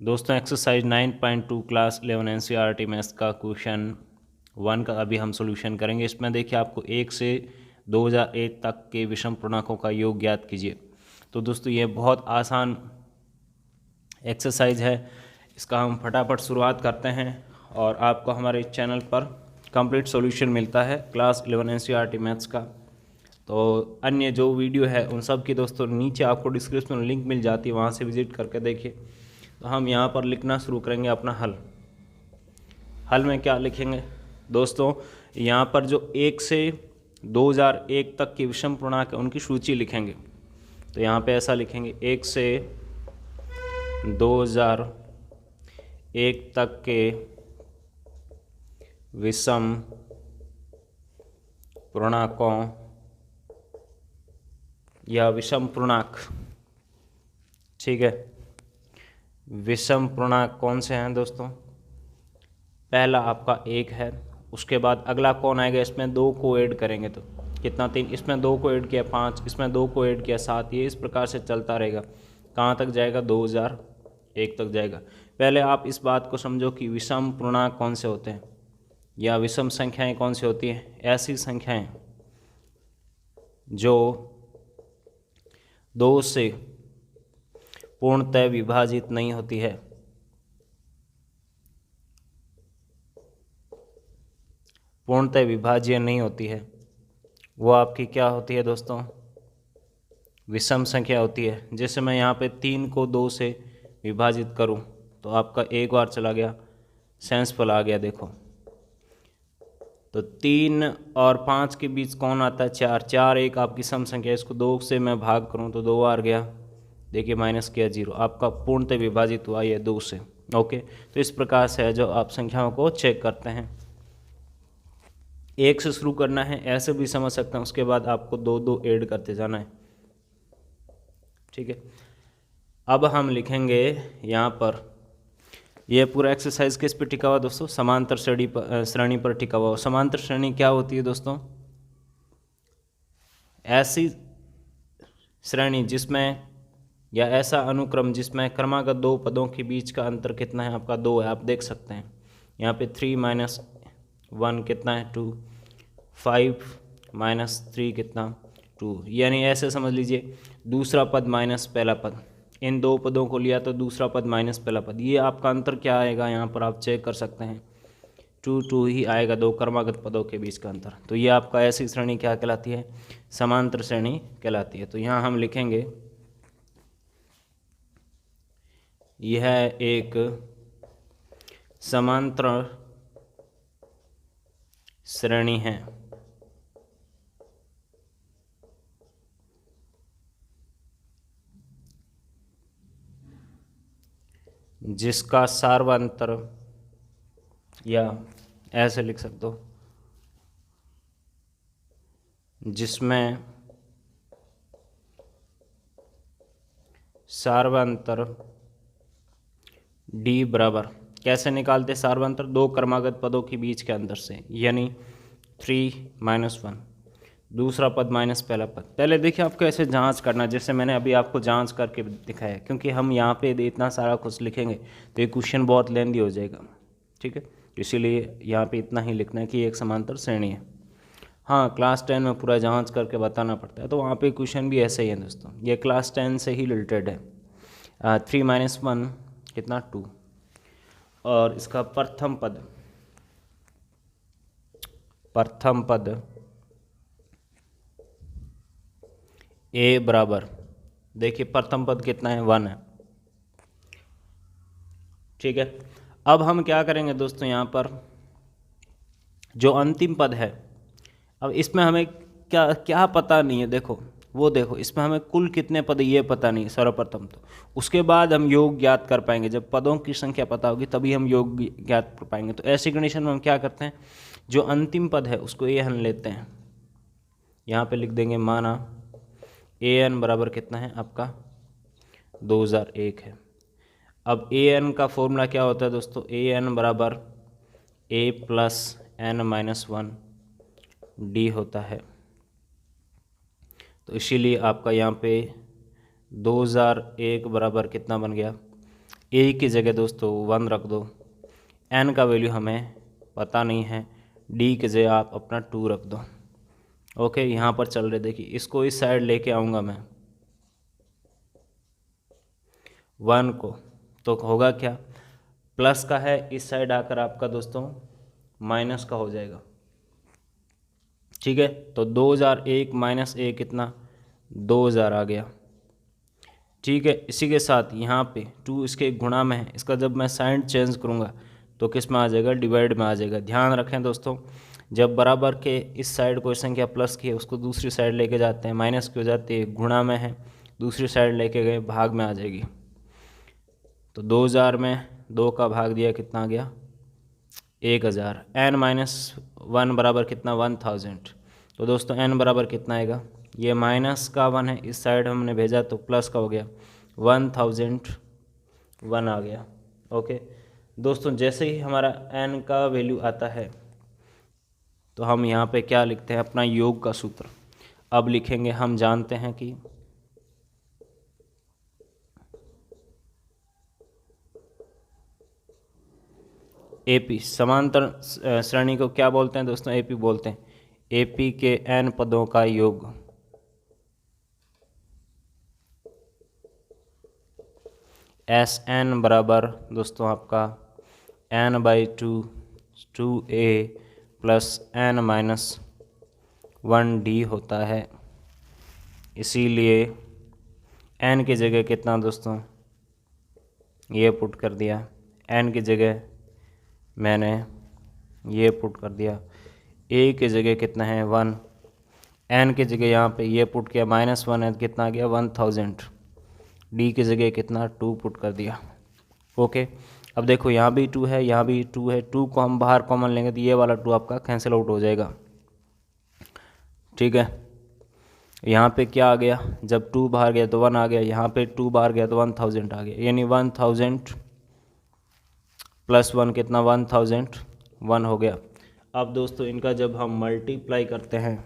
दोस्तों exercise 9.2 class 11 NCERT maths का question 1 का अभी हम सॉल्यूशन करेंगे। इसमें देखिए आपको 1 से 2001 तक के विषम पूर्णांकों का योग ज्ञात कीजिए। तो दोस्तों ये बहुत आसान एक्सरसाइज है, इसका हम फटाफट शुरुआत करते हैं और आपको हमारे चैनल पर कंप्लीट सॉल्यूशन मिलता है क्लास 11 एनसीईआरटी मैथ्स का। तो अन्य जो वीडियो है उन सब की दोस्तों नीचे आपको डिस्क्रिप्शन में लिंक मिल जाती है, वहाँ से विजिट करके देखिए। तो हम यहाँ पर लिखना शुरू करेंगे अपना हल। हल में क्या लिखेंगे दोस्तों, यहाँ पर जो 1 से 2001 तक की विषम पूर्णांक है उनकी सूची लिखेंगे। तो यहाँ पे ऐसा लिखेंगे 1 से 2001 तक के विषम पूर्णांकों या विषम पूर्णांक, ठीक है। विषम पूर्णांक कौन से हैं दोस्तों? पहला आपका 1 है, उसके बाद अगला कौन आएगा? इसमें 2 को ऐड करेंगे तो कितना 3, इसमें 2 को ऐड किया 5, इसमें 2 को ऐड किया 7, ये इस प्रकार से चलता रहेगा। कहाँ तक जाएगा? 2001 तक जाएगा। पहले आप इस बात को समझो कि विषम पूर्णांक कौन से होते हैं या विषम संख्याएं कौन सी होती हैं। ऐसी संख्याएं जो 2 से पूर्णतः विभाजित नहीं होती है, पूर्णतः विभाज्य नहीं होती है, वो आपकी क्या होती है दोस्तों? विषम संख्या होती है। जैसे मैं यहाँ पे 3 को 2 से विभाजित करूँ तो आपका एक बार चला गया, सेंसफुल आ गया। देखो तो 3 और 5 के बीच कौन आता है? 4, 4 एक आपकी सम संख्या, इसको 2 से मैं भाग करूँ तो 2 बार गया, देखिए माइनस किया 0, आपका पूर्णतः विभाजित हुआ ये 2 से। ओके, तो इस प्रकार से है जो आप संख्याओं को चेक करते हैं। 1 से शुरू करना है, ऐसे भी समझ सकते हैं, उसके बाद आपको 2 ऐड करते जाना है, ठीक है। अब हम लिखेंगे यहाँ पर, यह पूरा एक्सरसाइज किस पे टिका हुआ दोस्तों? समांतर श्रेणी पर टिका हुआ। समांतर श्रेणी क्या होती है दोस्तों? ऐसी श्रेणी जिसमें या ऐसा अनुक्रम जिसमें क्रमागत 2 पदों के बीच का अंतर कितना है? आपका 2 है। आप देख सकते हैं यहाँ पे 3 - 1 कितना है? 2। 5 - 3 कितना? 2। यानी ऐसे समझ लीजिए दूसरा पद माइनस पहला पद, इन 2 पदों को लिया तो दूसरा पद माइनस पहला पद, ये आपका अंतर क्या आएगा? यहाँ पर आप चेक कर सकते हैं 2 ही आएगा, 2 क्रमागत पदों के बीच का अंतर। तो ये आपका ऐसी श्रेणी क्या कहलाती है? समांतर श्रेणी कहलाती है। तो यहाँ हम लिखेंगे यह एक समांतर श्रेणी है जिसका सार्वंतर, या ऐसे लिख सकते हो, जिसमें सार्वंतर d बराबर, कैसे निकालते सार्वंतर? 2 क्रमागत पदों के बीच के अंतर से, यानी 3 - 1, दूसरा पद माइनस पहला पद। पहले देखिए आपको ऐसे जांच करना, जैसे मैंने अभी आपको जांच करके दिखाया, क्योंकि हम यहाँ पे इतना सारा कुछ लिखेंगे तो ये क्वेश्चन बहुत लेंदी हो जाएगा, ठीक है। इसीलिए यहाँ पे इतना ही लिखना है कि एक समांतर श्रेणी है। हाँ, क्लास 10 में पूरा जांच करके बताना पड़ता है, तो वहाँ पे क्वेश्चन भी ऐसे ही है दोस्तों, ये क्लास 10 से ही रिलेटेड है। 3 - 1 कितना? 2, और इसका प्रथम पद a बराबर, देखिए प्रथम पद कितना है? 1 है, ठीक है। अब हम क्या करेंगे दोस्तों, यहाँ पर जो अंतिम पद है, अब इसमें हमें क्या क्या पता नहीं है, देखो वो देखो, इसमें हमें कुल कितने पद ये पता नहीं सर्वप्रथम तो, उसके बाद हम योग ज्ञात कर पाएंगे। जब पदों की संख्या पता होगी तभी हम योग ज्ञात कर पाएंगे। तो ऐसी कंडीशन में हम क्या करते हैं, जो अंतिम पद है उसको ए एन लेते हैं, यहाँ पे लिख देंगे, माना ए एन बराबर कितना है आपका? 2001 है। अब ए एन का फॉर्मूला क्या होता है दोस्तों? ए एन बराबर a + n - 1 d होता है। तो इसीलिए आपका यहाँ पे 2001 बराबर कितना बन गया? ए की जगह दोस्तों 1 रख दो, एन का वैल्यू हमें पता नहीं है, डी की जगह आप अपना 2 रख दो। ओके, यहाँ पर चल रहे, देखिए इसको इस साइड लेके आऊँगा मैं 1 को, तो होगा क्या, प्लस का है, इस साइड आकर आपका दोस्तों माइनस का हो जाएगा। ठीक है, तो 2001 माइनस ए कितना, 2000 आ गया। ठीक है, इसी के साथ यहाँ पे 2 इसके गुणा में है, इसका जब मैं साइन चेंज करूँगा तो किस में आ जाएगा, डिवाइड में आ जाएगा। ध्यान रखें दोस्तों, जब बराबर के इस साइड कोई संख्या प्लस की है उसको दूसरी साइड लेके जाते हैं, माइनस की हो जाती है, गुणा में है, दूसरी साइड लेके गए भाग में आ जाएगी। तो 2000 में 2 का भाग दिया, कितना आ गया, 1000। n माइनस 1 बराबर कितना, 1000। तो दोस्तों n बराबर कितना आएगा, ये माइनस का 1 है, इस साइड हमने भेजा तो प्लस का हो गया, 1001 आ गया। ओके दोस्तों, जैसे ही हमारा n का वैल्यू आता है तो हम यहाँ पे क्या लिखते हैं, अपना योग का सूत्र अब लिखेंगे। हम जानते हैं कि एपी समांतर श्रेणी को क्या बोलते हैं दोस्तों, एपी बोलते हैं। एपी के n पदों का योग एस एन बराबर दोस्तों आपका n/2 2a plus n minus 1d होता है। इसीलिए n की जगह कितना दोस्तों, ये पुट कर दिया, n की जगह मैंने ये पुट कर दिया, a की जगह कितना है 1, n की जगह यहाँ पे ये पुट किया, -1 है, कितना आ गया 1000, d की जगह कितना 2 पुट कर दिया। ओके, अब देखो यहाँ भी 2 है, यहाँ भी 2 है, 2 को हम बाहर कॉमन लेंगे तो ये वाला 2 आपका कैंसिल आउट हो जाएगा। ठीक है, यहाँ पे क्या आ गया, जब 2 बाहर गया तो 1 आ गया, यहाँ पे 2 बाहर गया तो 1000 आ गया, यानी 1000 प्लस 1 कितना 1001 हो गया। अब दोस्तों इनका जब हम मल्टीप्लाई करते हैं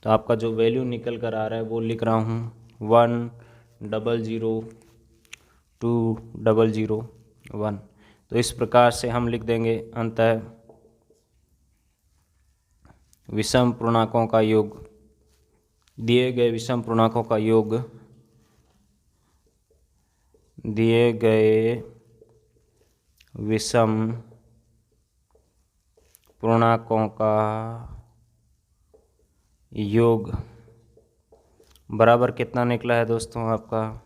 तो आपका जो वैल्यू निकल कर आ रहा है वो लिख रहा हूँ 1002001। तो इस प्रकार से हम लिख देंगे अंततः विषम पूर्णांकों का योग, दिए गए विषम पूर्णांकों का योग, दिए गए विषम पूर्णांकों का योग बराबर कितना निकला है दोस्तों आपका,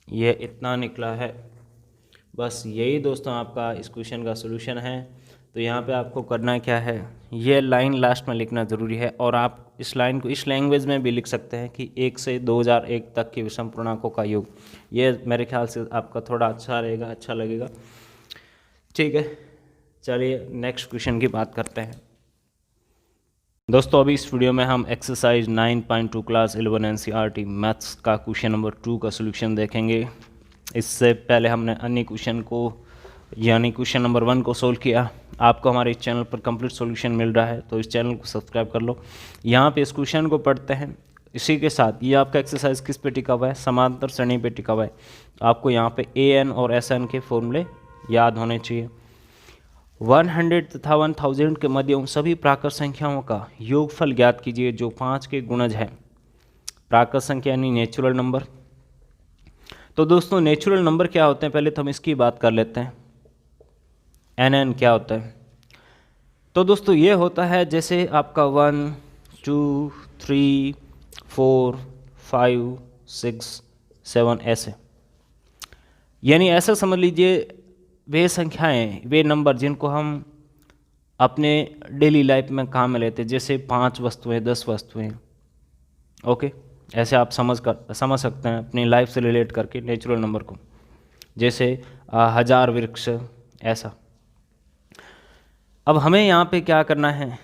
ये इतना निकला है। बस यही दोस्तों आपका इस क्वेश्चन का सलूशन है। तो यहाँ पे आपको करना क्या है, ये लाइन लास्ट में लिखना ज़रूरी है, और आप इस लाइन को इस लैंग्वेज में भी लिख सकते हैं कि 1 से 2001 तक के विषम पूर्णांकों का योग। ये मेरे ख्याल से आपका थोड़ा अच्छा रहेगा, अच्छा लगेगा। ठीक है, चलिए नेक्स्ट क्वेश्चन की बात करते हैं। दोस्तों अभी इस वीडियो में हम एक्सरसाइज 9.2 क्लास 11 NCERT मैथ्स का क्वेश्चन नंबर 2 का सॉल्यूशन देखेंगे। इससे पहले हमने अन्य क्वेश्चन को यानी क्वेश्चन नंबर 1 को सोल्व किया। आपको हमारे इस चैनल पर कंप्लीट सॉल्यूशन मिल रहा है तो इस चैनल को सब्सक्राइब कर लो। यहाँ पे इस क्वेश्चन को पढ़ते हैं, इसी के साथ ये आपका एक्सरसाइज किस पे टिका हुआ है, समांतर श्रेणी पे टिका हुआ है। तो आपको यहाँ पे AN और SN के फॉर्मूले याद होने चाहिए। 100 तथा 1000 के मध्य उन सभी प्राकृत संख्याओं का योगफल ज्ञात कीजिए जो 5 के गुणज है। प्राकृत संख्या यानी नेचुरल नंबर। तो दोस्तों नेचुरल नंबर क्या होते हैं, पहले तो हम इसकी बात कर लेते हैं। NN क्या होता है, तो दोस्तों ये होता है जैसे आपका 1 2 3 4 5 6 7 ऐसे, यानी ऐसा समझ लीजिए वे संख्याएं, वे नंबर जिनको हम अपने डेली लाइफ में काम में लेते हैं, जैसे 5 वस्तुएं 10 वस्तुएं। ओके, ऐसे आप समझ सकते हैं अपनी लाइफ से रिलेट करके नेचुरल नंबर को, जैसे 1000 वृक्ष ऐसा। अब हमें यहाँ पे क्या करना है,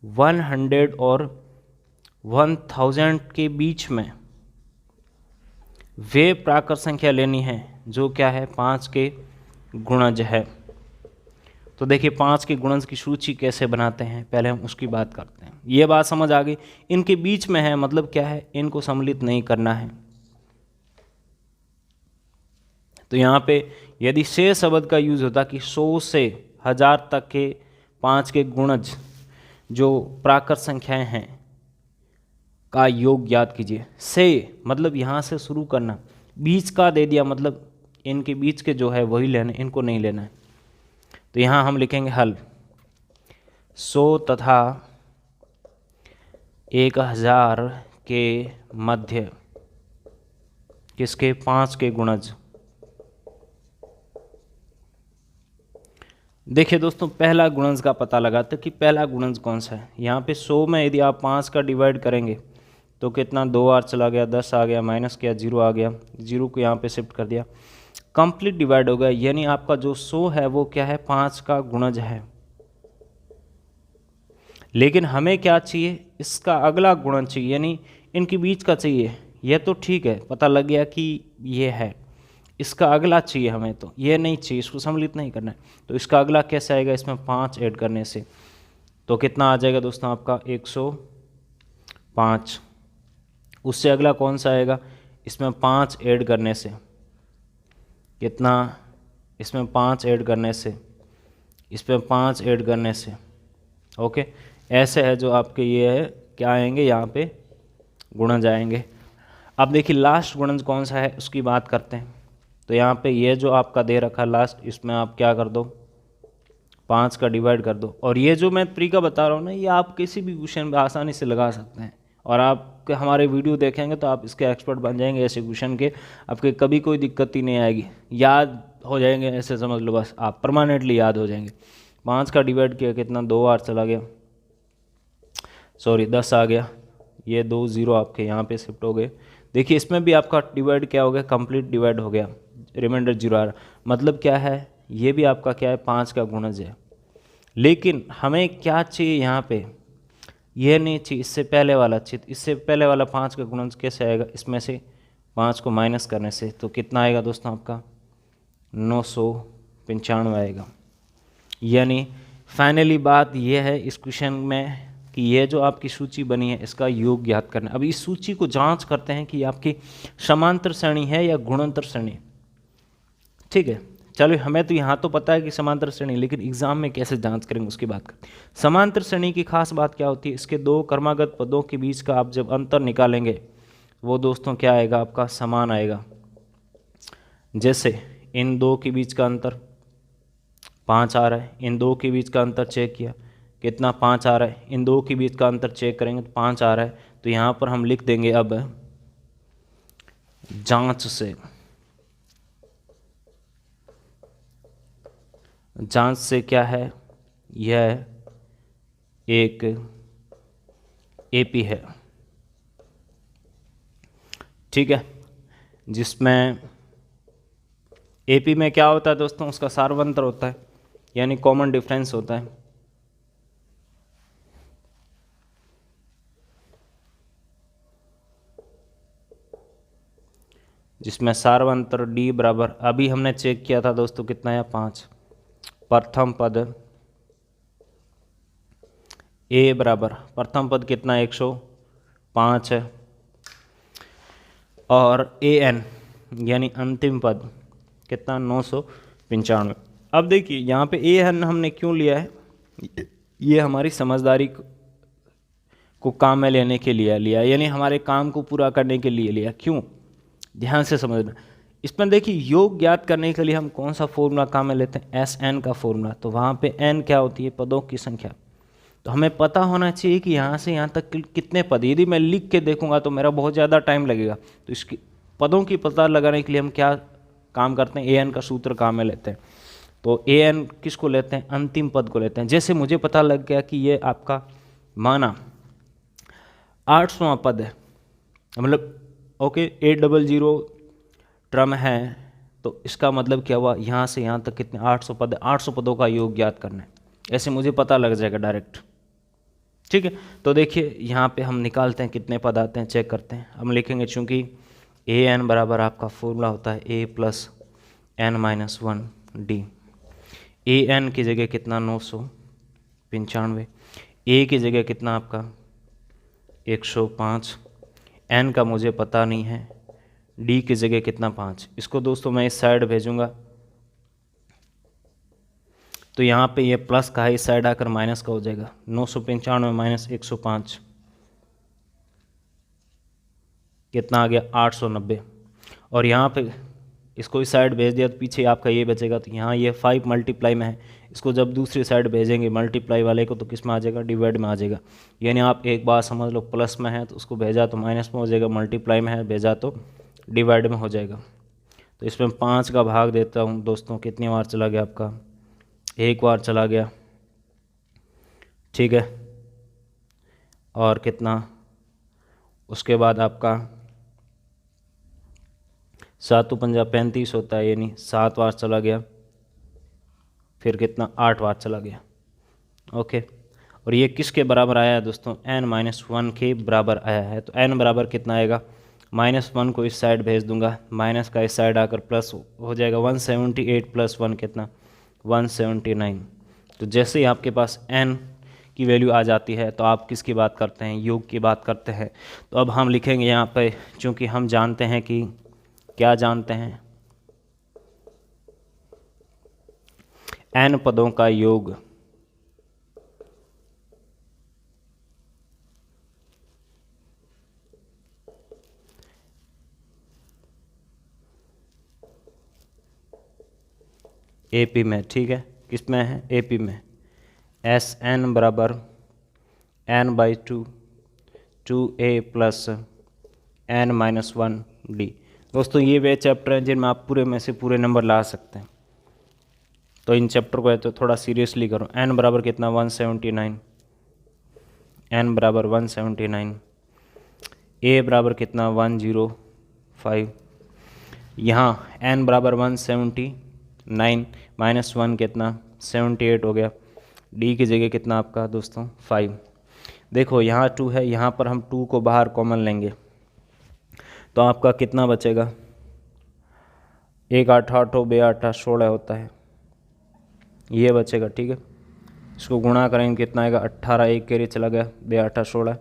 100 और 1000 के बीच में वे प्राकृत संख्या लेनी है जो क्या है 5 के गुणज है। तो देखिए 5 के गुणज की सूची कैसे बनाते हैं, पहले हम उसकी बात करते हैं। ये बात समझ आ गई, इनके बीच में है मतलब क्या है, इनको सम्मिलित नहीं करना है। तो यहाँ पे यदि से शब्द का यूज होता कि 100 से 1000 तक के 5 के गुणज जो प्राकृत संख्याएं हैं का योग याद कीजिए। से मतलब यहाँ से शुरू करना, बीच का दे दिया मतलब इनके बीच के जो है वही लेना, इनको नहीं लेना है। तो यहाँ हम लिखेंगे हल 100 तथा 1000 के मध्य किसके 5 के गुणज। देखिए दोस्तों, पहला गुणज का पता लगाते कि पहला गुणज कौन सा है। यहाँ पे 100 में यदि आप 5 का डिवाइड करेंगे तो कितना 2 बार चला गया, 10 आ गया, माइनस किया 0 आ गया, 0 को यहाँ पे शिफ्ट कर दिया, कंप्लीट डिवाइड हो गया। यानी आपका जो 100 है वो क्या है 5 का गुणज है। लेकिन हमें क्या चाहिए, इसका अगला गुणज चाहिए, यानी इनके बीच का चाहिए। यह तो ठीक है, पता लग गया कि ये है, इसका अगला चाहिए हमें, तो ये नहीं चाहिए, इसको सम्मिलित नहीं करना है। तो इसका अगला कैसे आएगा, इसमें 5 ऐड करने से। तो कितना आ जाएगा दोस्तों आपका 105। उससे अगला कौन सा आएगा, इसमें 5 ऐड करने से कितना, इसमें 5 ऐड करने से, इसमें 5 ऐड करने से। ओके, ऐसे है जो आपके ये है क्या आएंगे यहाँ पे गुणज आएंगे। अब देखिए लास्ट गुणज कौन सा है उसकी बात करते हैं। तो यहाँ पे ये जो आपका दे रखा लास्ट, इसमें आप क्या कर दो 5 का डिवाइड कर दो। और ये जो मैं तरीका बता रहा हूँ ना, ये आप किसी भी क्वेश्चन में आसानी से लगा सकते हैं। और आप हमारे वीडियो देखेंगे तो आप इसके एक्सपर्ट बन जाएंगे ऐसे क्वेश्चन के, आपके कभी कोई दिक्कत ही नहीं आएगी, याद हो जाएंगे, ऐसे समझ लो बस, आप परमानेंटली याद हो जाएंगे। 5 का डिवाइड किया कितना 2 बार चला गया, सॉरी 10 आ गया, ये 2 0 आपके यहाँ पे शिफ्ट हो गए। देखिए इसमें भी आपका डिवाइड क्या हो गया, कंप्लीट डिवाइड हो गया, रिमाइंडर 0 आ रहा। मतलब क्या है, ये भी आपका क्या है 5 का गुणज है। लेकिन हमें क्या चाहिए यहाँ पे, ये नहीं चाहिए, इससे पहले वाला चाहिए। इससे पहले वाला 5 का गुणज कैसे आएगा, इसमें से 5 को माइनस करने से। तो कितना आएगा दोस्तों आपका 995 आएगा। यानी फाइनली बात यह है इस क्वेश्चन में कि ये जो आपकी सूची बनी है इसका योग याद करना। अब इस सूची को जांच करते हैं कि आपकी समांतर श्रेणी है या गुणोत्तर श्रेणी। ठीक है, चलो हमें तो यहाँ तो पता है कि समांतर श्रेणी, लेकिन एग्जाम में कैसे जांच करेंगे उसकी बात करते हैं। समांतर श्रेणी की खास बात क्या होती है, इसके दो क्रमागत पदों के बीच का आप जब अंतर निकालेंगे वो दोस्तों क्या आएगा आपका समान आएगा। जैसे इन दो के बीच का अंतर 5 आ रहा है, इन दो के बीच का अंतर चेक किया कितना 5 आ रहा है, इन दो के बीच का अंतर चेक करेंगे तो 5 आ रहा है। तो यहाँ पर हम लिख देंगे अब जांच से क्या है, यह एक एपी है। ठीक है, जिसमें एपी में क्या होता है दोस्तों, उसका सार्वंतर होता है, यानी कॉमन डिफरेंस होता है। जिसमें सार्वंतर डी बराबर, अभी हमने चेक किया था दोस्तों कितना है 5, प्रथम पद ए बराबर प्रथम पद कितना 105 है, और ए एन यानी अंतिम पद कितना 995। अब देखिए यहाँ पे ए एन हमने क्यों लिया है, ये हमारी समझदारी को काम में लेने के लिए लिया, यानी हमारे काम को पूरा करने के लिए लिया। क्यों, ध्यान से समझना। इसमें देखिए योग ज्ञात करने के लिए हम कौन सा फॉर्मूला काम में लेते हैं, एस एन का फॉर्मूला। तो वहाँ पे एन क्या होती है, पदों की संख्या। तो हमें पता होना चाहिए कि यहाँ से यहाँ तक कितने पद। यदि मैं लिख के देखूंगा तो मेरा बहुत ज़्यादा टाइम लगेगा। तो इसकी पदों की पता लगाने के लिए हम क्या काम करते हैं, ए एन का सूत्र काम में लेते हैं। तो ए एन किसको लेते हैं, अंतिम पद को लेते हैं। जैसे मुझे पता लग गया कि ये आपका माना 800वां पद है, मतलब ओके 800 टर्म है, तो इसका मतलब क्या हुआ, यहाँ से यहाँ तक कितने 800 पद है, 800 पदों का योग ज्ञात करना है। ऐसे मुझे पता लग जाएगा डायरेक्ट। ठीक है, तो देखिए यहाँ पे हम निकालते हैं कितने पद आते हैं, चेक करते हैं। हम लिखेंगे चूंकि ए एन बराबर आपका फॉर्मूला होता है ए plus N minus 1 D. A N की जगह कितना 995, ए की जगह कितना आपका 105, एन का मुझे पता नहीं है, डी की जगह कितना 5। इसको दोस्तों मैं इस साइड भेजूंगा तो यहाँ पे ये प्लस का है, इस साइड आकर माइनस का हो जाएगा। 995 माइनस 105 कितना आ गया 890। और यहाँ पे इसको इस साइड भेज दिया तो पीछे आपका ये बचेगा, तो यहाँ ये 5 मल्टीप्लाई में है, इसको जब दूसरी साइड भेजेंगे मल्टीप्लाई वाले को तो किस में आ जाएगा, डिवाइड में आ जाएगा। यानी आप एक बात समझ लो, प्लस में है तो उसको भेजा तो माइनस में हो जाएगा, मल्टीप्लाई में है भेजा तो डिवाइड में हो जाएगा। तो इसमें 5 का भाग देता हूँ दोस्तों, कितनी बार चला गया आपका, एक बार चला गया, ठीक है। और कितना, उसके बाद आपका 7 पंजा 35 होता है, यानी 7 बार चला गया, फिर कितना 8 बार चला गया, ओके। और ये किसके बराबर आया है दोस्तों, n-1 के बराबर आया है। तो n बराबर कितना आएगा, -1 को इस साइड भेज दूंगा, माइनस का इस साइड आकर प्लस हो जाएगा। 178 + 1 कितना 179। तो जैसे ही आपके पास n की वैल्यू आ जाती है तो आप किसकी बात करते हैं, योग की बात करते हैं। तो अब हम लिखेंगे यहाँ पे, चूँकि हम जानते हैं कि क्या जानते हैं, n पदों का योग AP में, ठीक है, किस में है, AP में। Sn बराबर n/2 2a + n-1d। दोस्तों ये वे चैप्टर हैं जिनमें आप पूरे में से पूरे नंबर ला सकते हैं, तो इन चैप्टर को है तो थोड़ा सीरियसली करो। n बराबर कितना 179, n बराबर 179, a बराबर कितना 105, यहाँ n बराबर 179 -1 कितना 78 हो गया, d की जगह कितना आपका दोस्तों 5। देखो यहाँ 2 है, यहाँ पर हम 2 को बाहर कॉमन लेंगे तो आपका कितना बचेगा, 1 8 8 2 8 16 होता है, ये बचेगा, ठीक है। इसको गुणा करेंगे कितना आएगा, 18, 1 कैरी चला गया, 2 8 16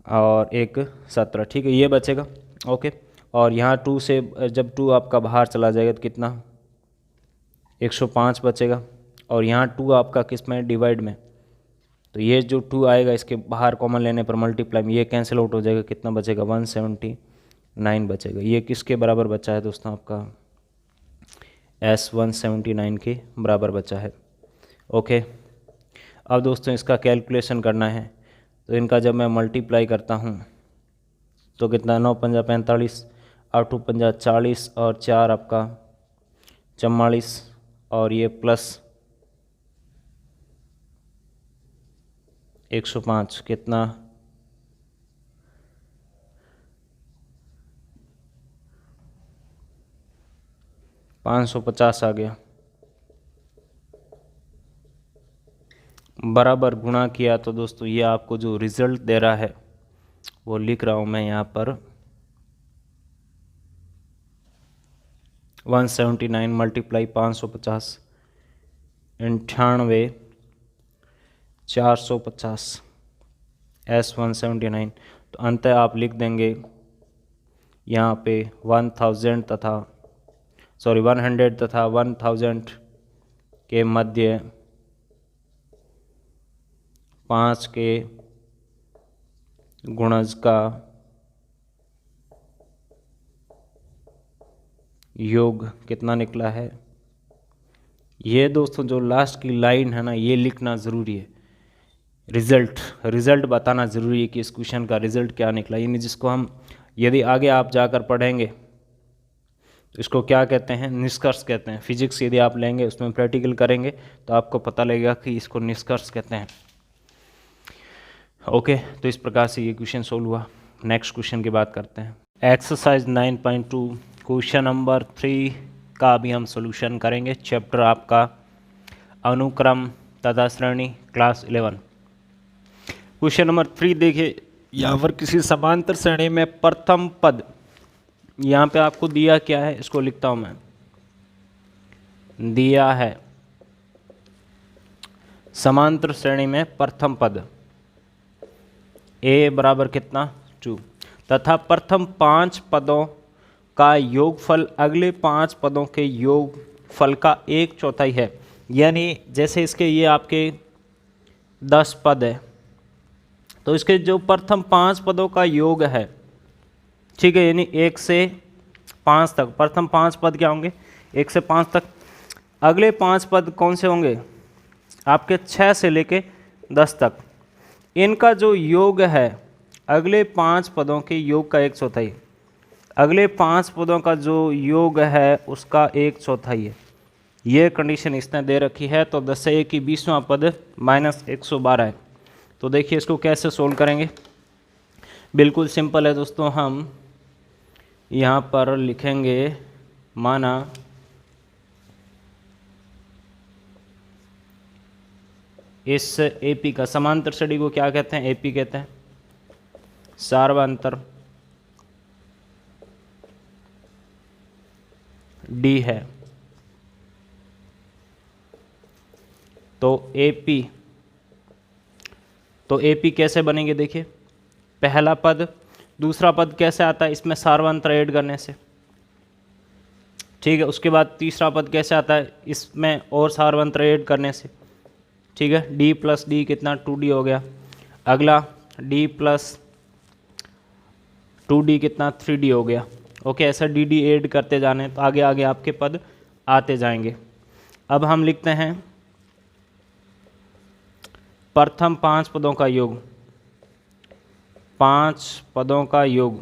और 1 17, ठीक है, ये बचेगा, ओके। और यहाँ 2 से जब 2 आपका बाहर चला जाएगा तो कितना 105 बचेगा। और यहाँ 2 आपका किस में, डिवाइड में, तो ये जो 2 आएगा इसके बाहर कॉमन लेने पर मल्टीप्लाई में ये कैंसिल आउट हो जाएगा, कितना बचेगा 179 बचेगा। ये किसके बराबर बचा है दोस्तों, आपका S 179 के बराबर बचा है, ओके। अब दोस्तों इसका कैलकुलेशन करना है, तो इनका जब मैं मल्टीप्लाई करता हूँ तो कितना 9 पंजा 45, 8 पंजा 40 और 4 आपका 44 और ये प्लस 105 कितना 550 आ गया, बराबर गुणा किया तो दोस्तों ये आपको जो रिजल्ट दे रहा है वो लिख रहा हूँ मैं यहाँ पर 179 × 550 98 450 S 179। तो अंततः आप लिख देंगे यहाँ पे 100 तथा 1000 के मध्य 5 के गुणज का योग कितना निकला है। ये दोस्तों जो लास्ट की लाइन है ना, ये लिखना ज़रूरी है। रिज़ल्ट बताना ज़रूरी है कि इस क्वेश्चन का रिज़ल्ट क्या निकला, यानी जिसको हम यदि आगे आप जाकर पढ़ेंगे तो इसको क्या कहते हैं, निष्कर्ष कहते हैं। फिजिक्स यदि आप लेंगे उसमें प्रैक्टिकल करेंगे तो आपको पता लगेगा कि इसको निष्कर्ष कहते हैं, ओके। तो इस प्रकार से ये क्वेश्चन सोल्व हुआ। नेक्स्ट क्वेश्चन की बात करते हैं। एक्सरसाइज 9.2 क्वेश्चन नंबर 3 का भी हम सॉल्यूशन करेंगे। चैप्टर आपका अनुक्रम तथा श्रेणी, क्लास 11। क्वेश्चन नंबर 3 देखिए, यहाँ पर किसी समांतर श्रेणी में प्रथम पद, यहाँ पे आपको दिया क्या है, इसको लिखता हूँ मैं, दिया है समांतर श्रेणी में प्रथम पद a बराबर कितना 2 तथा प्रथम 5 पदों का योगफल अगले 5 पदों के योगफल का 1/4 है। यानी जैसे इसके ये आपके 10 पद है, तो इसके जो प्रथम 5 पदों का योग है, ठीक है, यानी 1 से 5 तक प्रथम 5 पद क्या होंगे, 1 से 5 तक। अगले 5 पद कौन से होंगे, आपके 6 से लेके 10 तक। इनका जो योग है अगले 5 पदों के योग का 1/4, अगले 5 पदों का जो योग है उसका 1/4 है। ये कंडीशन इसने दे रखी है। तो 10 से 1 की 20वां पद -112 है। तो देखिए इसको कैसे सोल्व करेंगे। बिल्कुल सिंपल है दोस्तों, हम यहाँ पर लिखेंगे, माना इस AP का समांतर श्रेणी को क्या कहते हैं, AP कहते हैं, सार्वंतर D है। तो AP कैसे बनेंगे, देखिए पहला पद, दूसरा पद कैसे आता है, इसमें सार्वंतर ऐड करने से, ठीक है। उसके बाद तीसरा पद कैसे आता है, इसमें और सार्वंतर ऐड करने से, ठीक है। D + D कितना 2D हो गया। अगला D + 2D कितना 3D हो गया। ओके, ऐसा DD ऐड करते जाने तो आगे आगे आपके पद आते जाएंगे। अब हम लिखते हैं प्रथम 5 पदों का योग, 5 पदों का योग,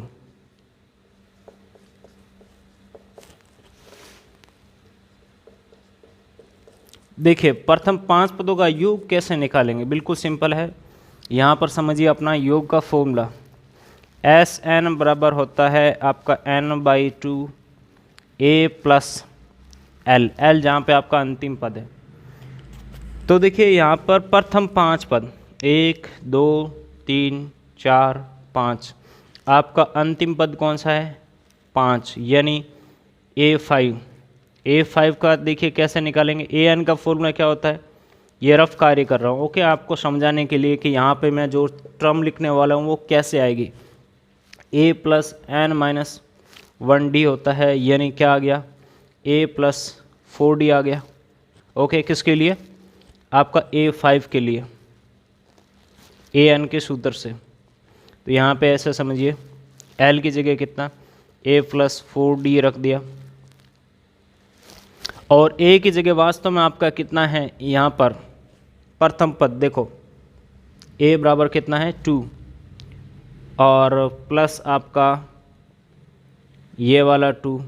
देखिए प्रथम 5 पदों का योग कैसे निकालेंगे, बिल्कुल सिंपल है। यहाँ पर समझिए अपना योग का फॉर्मूला, Sn बराबर होता है आपका n/2 A + L, L जहाँ पे आपका अंतिम पद है। तो देखिए यहाँ पर प्रथम 5 पद 1 2 3 4 5, आपका अंतिम पद कौन सा है, 5, यानी A5 का देखिए कैसे निकालेंगे। An का फॉर्मूला क्या होता है, ये रफ कार्य कर रहा हूँ, ओके, आपको समझाने के लिए कि यहाँ पे मैं जो टर्म लिखने वाला हूँ वो कैसे आएगी। A + n - 1D होता है, यानी क्या आ गया, A + 4D आ गया। ओके, किसके लिए, आपका A5 के लिए, An के सूत्र से। तो यहाँ पे ऐसे समझिए, L की जगह कितना, A + 4D रख दिया, और A की जगह वास्तव में आपका कितना है, यहाँ पर प्रथम पद देखो, A बराबर कितना है 2, और प्लस आपका ये वाला 2,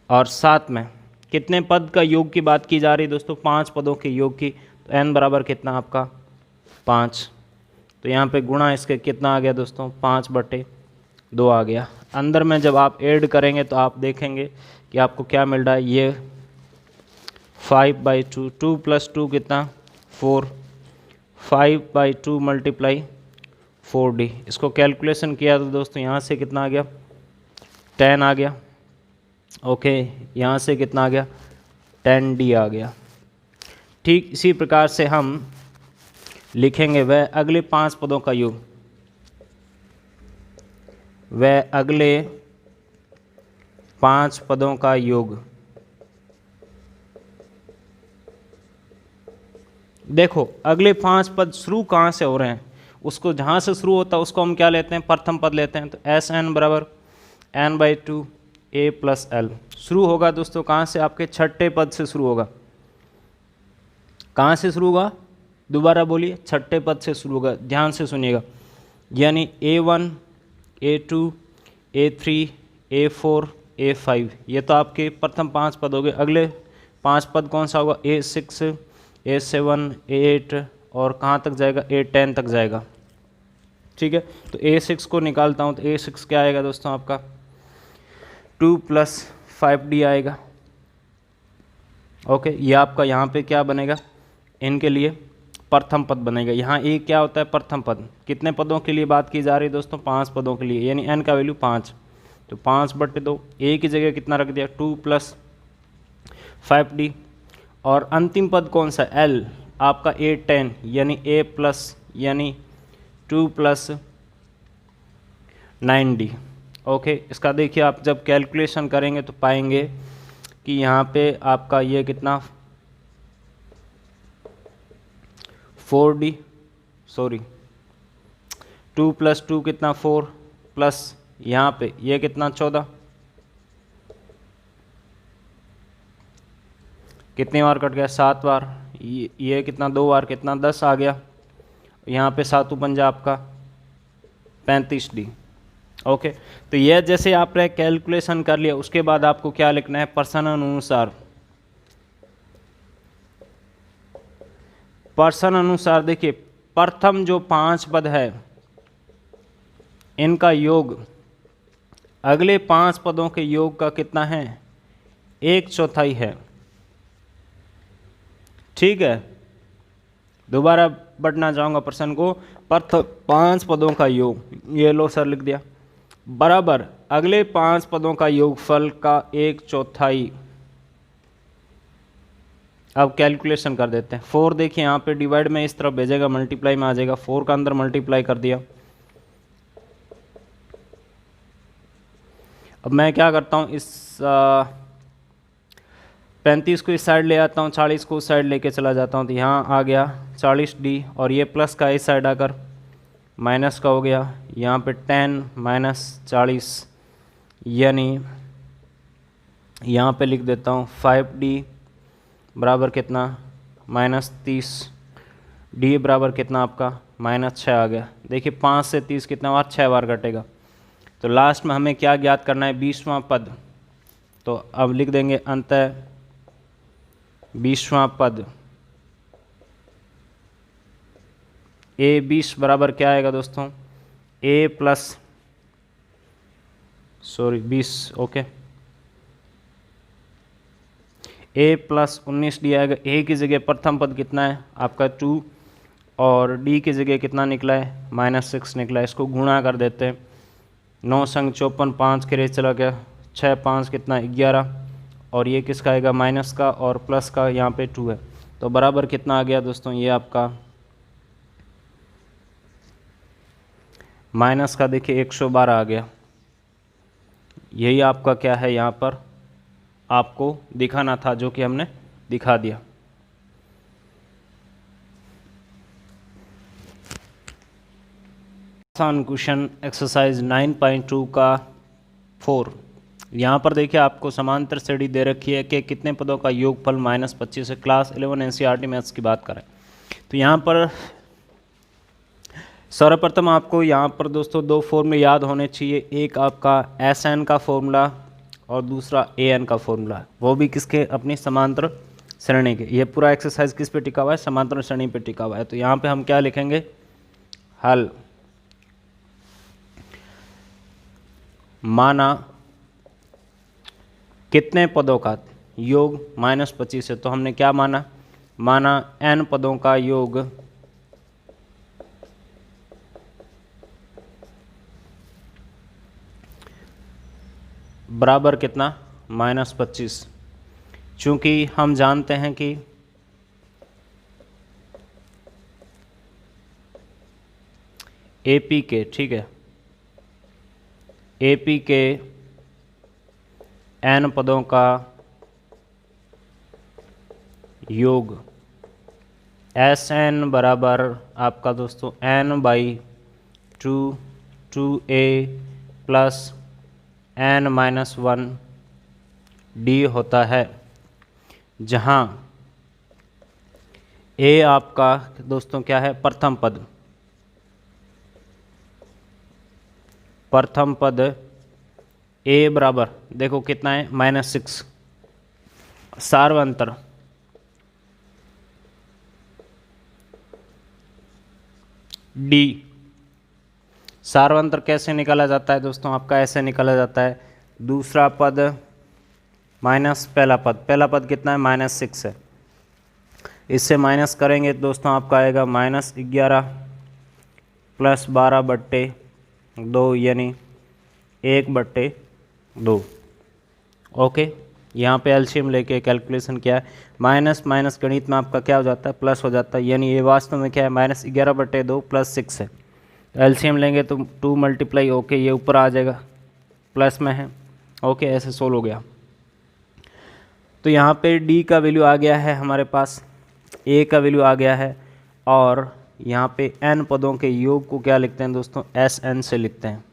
और साथ में कितने पद का योग की बात की जा रही है दोस्तों, 5 पदों के योग की। तो n बराबर कितना आपका 5, तो यहाँ पे गुणा इसके कितना आ गया दोस्तों, 5/2 आ गया। अंदर में जब आप ऐड करेंगे तो आप देखेंगे कि आपको क्या मिल रहा है, ये 5/2, 2 + 2 कितना 4, 5/2 × 4D। इसको कैलकुलेशन किया तो दोस्तों यहाँ से कितना आ गया, 10 आ गया। ओके, यहाँ से कितना आ गया, 10D आ गया। ठीक इसी प्रकार से हम लिखेंगे वह अगले 5 पदों का योग, वह अगले 5 पदों का योग। देखो अगले 5 पद शुरू कहाँ से हो रहे हैं, उसको जहाँ से शुरू होता है उसको हम क्या लेते हैं, प्रथम पद लेते हैं। तो Sn बराबर n/2 A + L शुरू होगा दोस्तों कहाँ से, आपके छठे पद से शुरू होगा। कहाँ से शुरू होगा, दोबारा बोलिए, छठे पद से शुरू होगा, ध्यान से सुनिएगा। यानी A1 A2 A3 A4 A5, ये तो आपके प्रथम 5 पद हो गए। अगले 5 पद कौन सा होगा, A6 A7 A8, और कहाँ तक जाएगा, A10 तक जाएगा। ठीक है, तो A6 को निकालता हूँ, तो A6 क्या आएगा दोस्तों आपका 2 + 5D आएगा। ओके, ये आपका यहाँ पे क्या बनेगा, इनके लिए प्रथम पद बनेगा। यहाँ ए क्या होता है, प्रथम पद। कितने पदों के लिए बात की जा रही है दोस्तों, 5 पदों के लिए, यानी n का वैल्यू 5। तो 5/2, ए की जगह कितना रख दिया, 2 + 5D, और अंतिम पद कौन सा, L आपका A10, यानी A+, यानी 2 + 9D। ओके, इसका देखिए आप जब कैलकुलेशन करेंगे तो पाएंगे कि यहाँ पे आपका ये कितना 4D, सॉरी 2 + 2 कितना 4, प्लस यहाँ पे ये कितना 14, कितनी बार कट गया 7 बार, ये कितना 2 बार कितना 10 आ गया, यहाँ पे 7 पंजा आपका 35D। ओके, तो ये जैसे आपने कैलकुलेशन कर लिया, उसके बाद आपको क्या लिखना है, पर्सन अनुसार। पर्सन अनुसार देखिए प्रथम जो 5 पद है इनका योग अगले 5 पदों के योग का कितना है, 1/4 है। ठीक है, दोबारा बढ़ना चाहूँगा प्रश्न को, प्रथम 5 पदों का योग, ये लो सर लिख दिया, बराबर अगले 5 पदों का योगफल का 1/4। अब कैलकुलेशन कर देते हैं। 4 देखिए यहाँ पे डिवाइड में इस तरफ भेजेगा, मल्टीप्लाई में आ जाएगा, 4 का अंदर मल्टीप्लाई कर दिया। अब मैं क्या करता हूँ, इस 35 को इस साइड ले आता हूँ, 40 को उस साइड लेके चला जाता हूँ, तो यहाँ आ गया 40D, और ये प्लस का इस साइड आकर माइनस का हो गया, यहाँ पे 10 - 40, यानी यहाँ पे लिख देता हूँ 5D बराबर कितना -30, D बराबर कितना आपका -6 आ गया। देखिए 5 से 30 कितना बार, 6 बार कटेगा। तो लास्ट में हमें क्या ज्ञात करना है, 20वां पद। तो अब लिख देंगे अंतः 20वां पद, A20 बराबर क्या आएगा दोस्तों, A + 20, ओके, A + 19D आएगा। A की जगह प्रथम पद कितना है आपका 2, और D की जगह कितना निकला है -6 निकला है। इसको गुणा कर देते हैं, 9 संग 54, 5 के रेस चला गया, 6 5 कितना 11, और ये किसका आएगा माइनस का, और प्लस का यहाँ पे 2 है, तो बराबर कितना आ गया दोस्तों, ये आपका माइनस का देखिए 112 आ गया। यही आपका क्या है यहाँ पर आपको दिखाना था, जो कि हमने दिखा दिया। आसान क्वेश्चन एक्सरसाइज 9.2 का 4। यहाँ पर देखिए आपको समांतर श्रेणी दे रखी है कि कितने पदों का योगफल -25 है। क्लास 11 एनसीईआरटी मैथ्स की बात करें तो यहाँ पर सर्वप्रथम आपको यहाँ पर दोस्तों 2 फॉर्मूले याद होने चाहिए, एक आपका SN का फॉर्मूला और दूसरा AN का फॉर्मूला, वो भी किसके, अपनी समांतर श्रेणी के। ये पूरा एक्सरसाइज किस पे टिका हुआ है, समांतर श्रेणी पे टिका हुआ है। तो यहाँ पे हम क्या लिखेंगे, हल। माना कितने पदों का योग -25 है, तो हमने क्या माना, n पदों का योग बराबर कितना -25। चूंकि हम जानते हैं कि AP के, ठीक है, AP के n पदों का योग SN बराबर आपका दोस्तों n/2 2A + n-1 D होता है, जहाँ A आपका दोस्तों क्या है, प्रथम पद। प्रथम पद A बराबर देखो कितना है -6। सार्वंतर D, सार्वंतर कैसे निकाला जाता है दोस्तों, आपका ऐसे निकाला जाता है, दूसरा पद माइनस पहला पद, पहला पद कितना है -6 है, इससे माइनस करेंगे दोस्तों आपका आएगा -11 + 12/2 यानी 1/2। ओके, यहाँ पे एलसीएम लेके कैलकुलेशन किया है, माइनस माइनस गणित में आपका क्या हो जाता है, प्लस हो जाता है, यानी ये वास्तव में क्या है -11/2 + 6 है। एलसीएम लेंगे तो 2 × ओके ये ऊपर आ जाएगा प्लस में है। ओके, ऐसे सोल्व हो गया। तो यहाँ पे डी का वैल्यू आ गया है हमारे पास, ए का वैल्यू आ गया है, और यहाँ पे एन पदों के योग को क्या लिखते हैं दोस्तों, एस एन से लिखते हैं।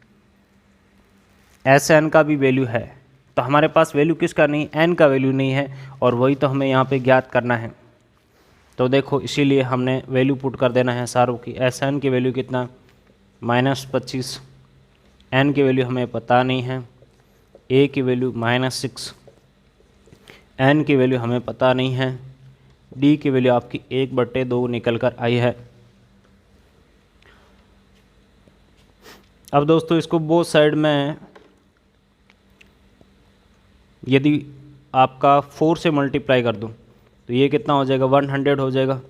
एस एन का भी वैल्यू है, तो हमारे पास वैल्यू किसका नहीं, एन का वैल्यू नहीं है, और वही तो हमें यहाँ पे ज्ञात करना है। तो देखो इसीलिए हमने वैल्यू पुट कर देना है सारों की। एस एन की वैल्यू कितना, -25, एन की वैल्यू हमें पता नहीं है, ए की वैल्यू -6, एन की वैल्यू हमें पता नहीं है, डी की वैल्यू आपकी 1/2 निकल कर आई है। अब दोस्तों इसको बोथ साइड में यदि आपका 4 से मल्टीप्लाई कर दूं तो ये कितना हो जाएगा, 100 हो जाएगा।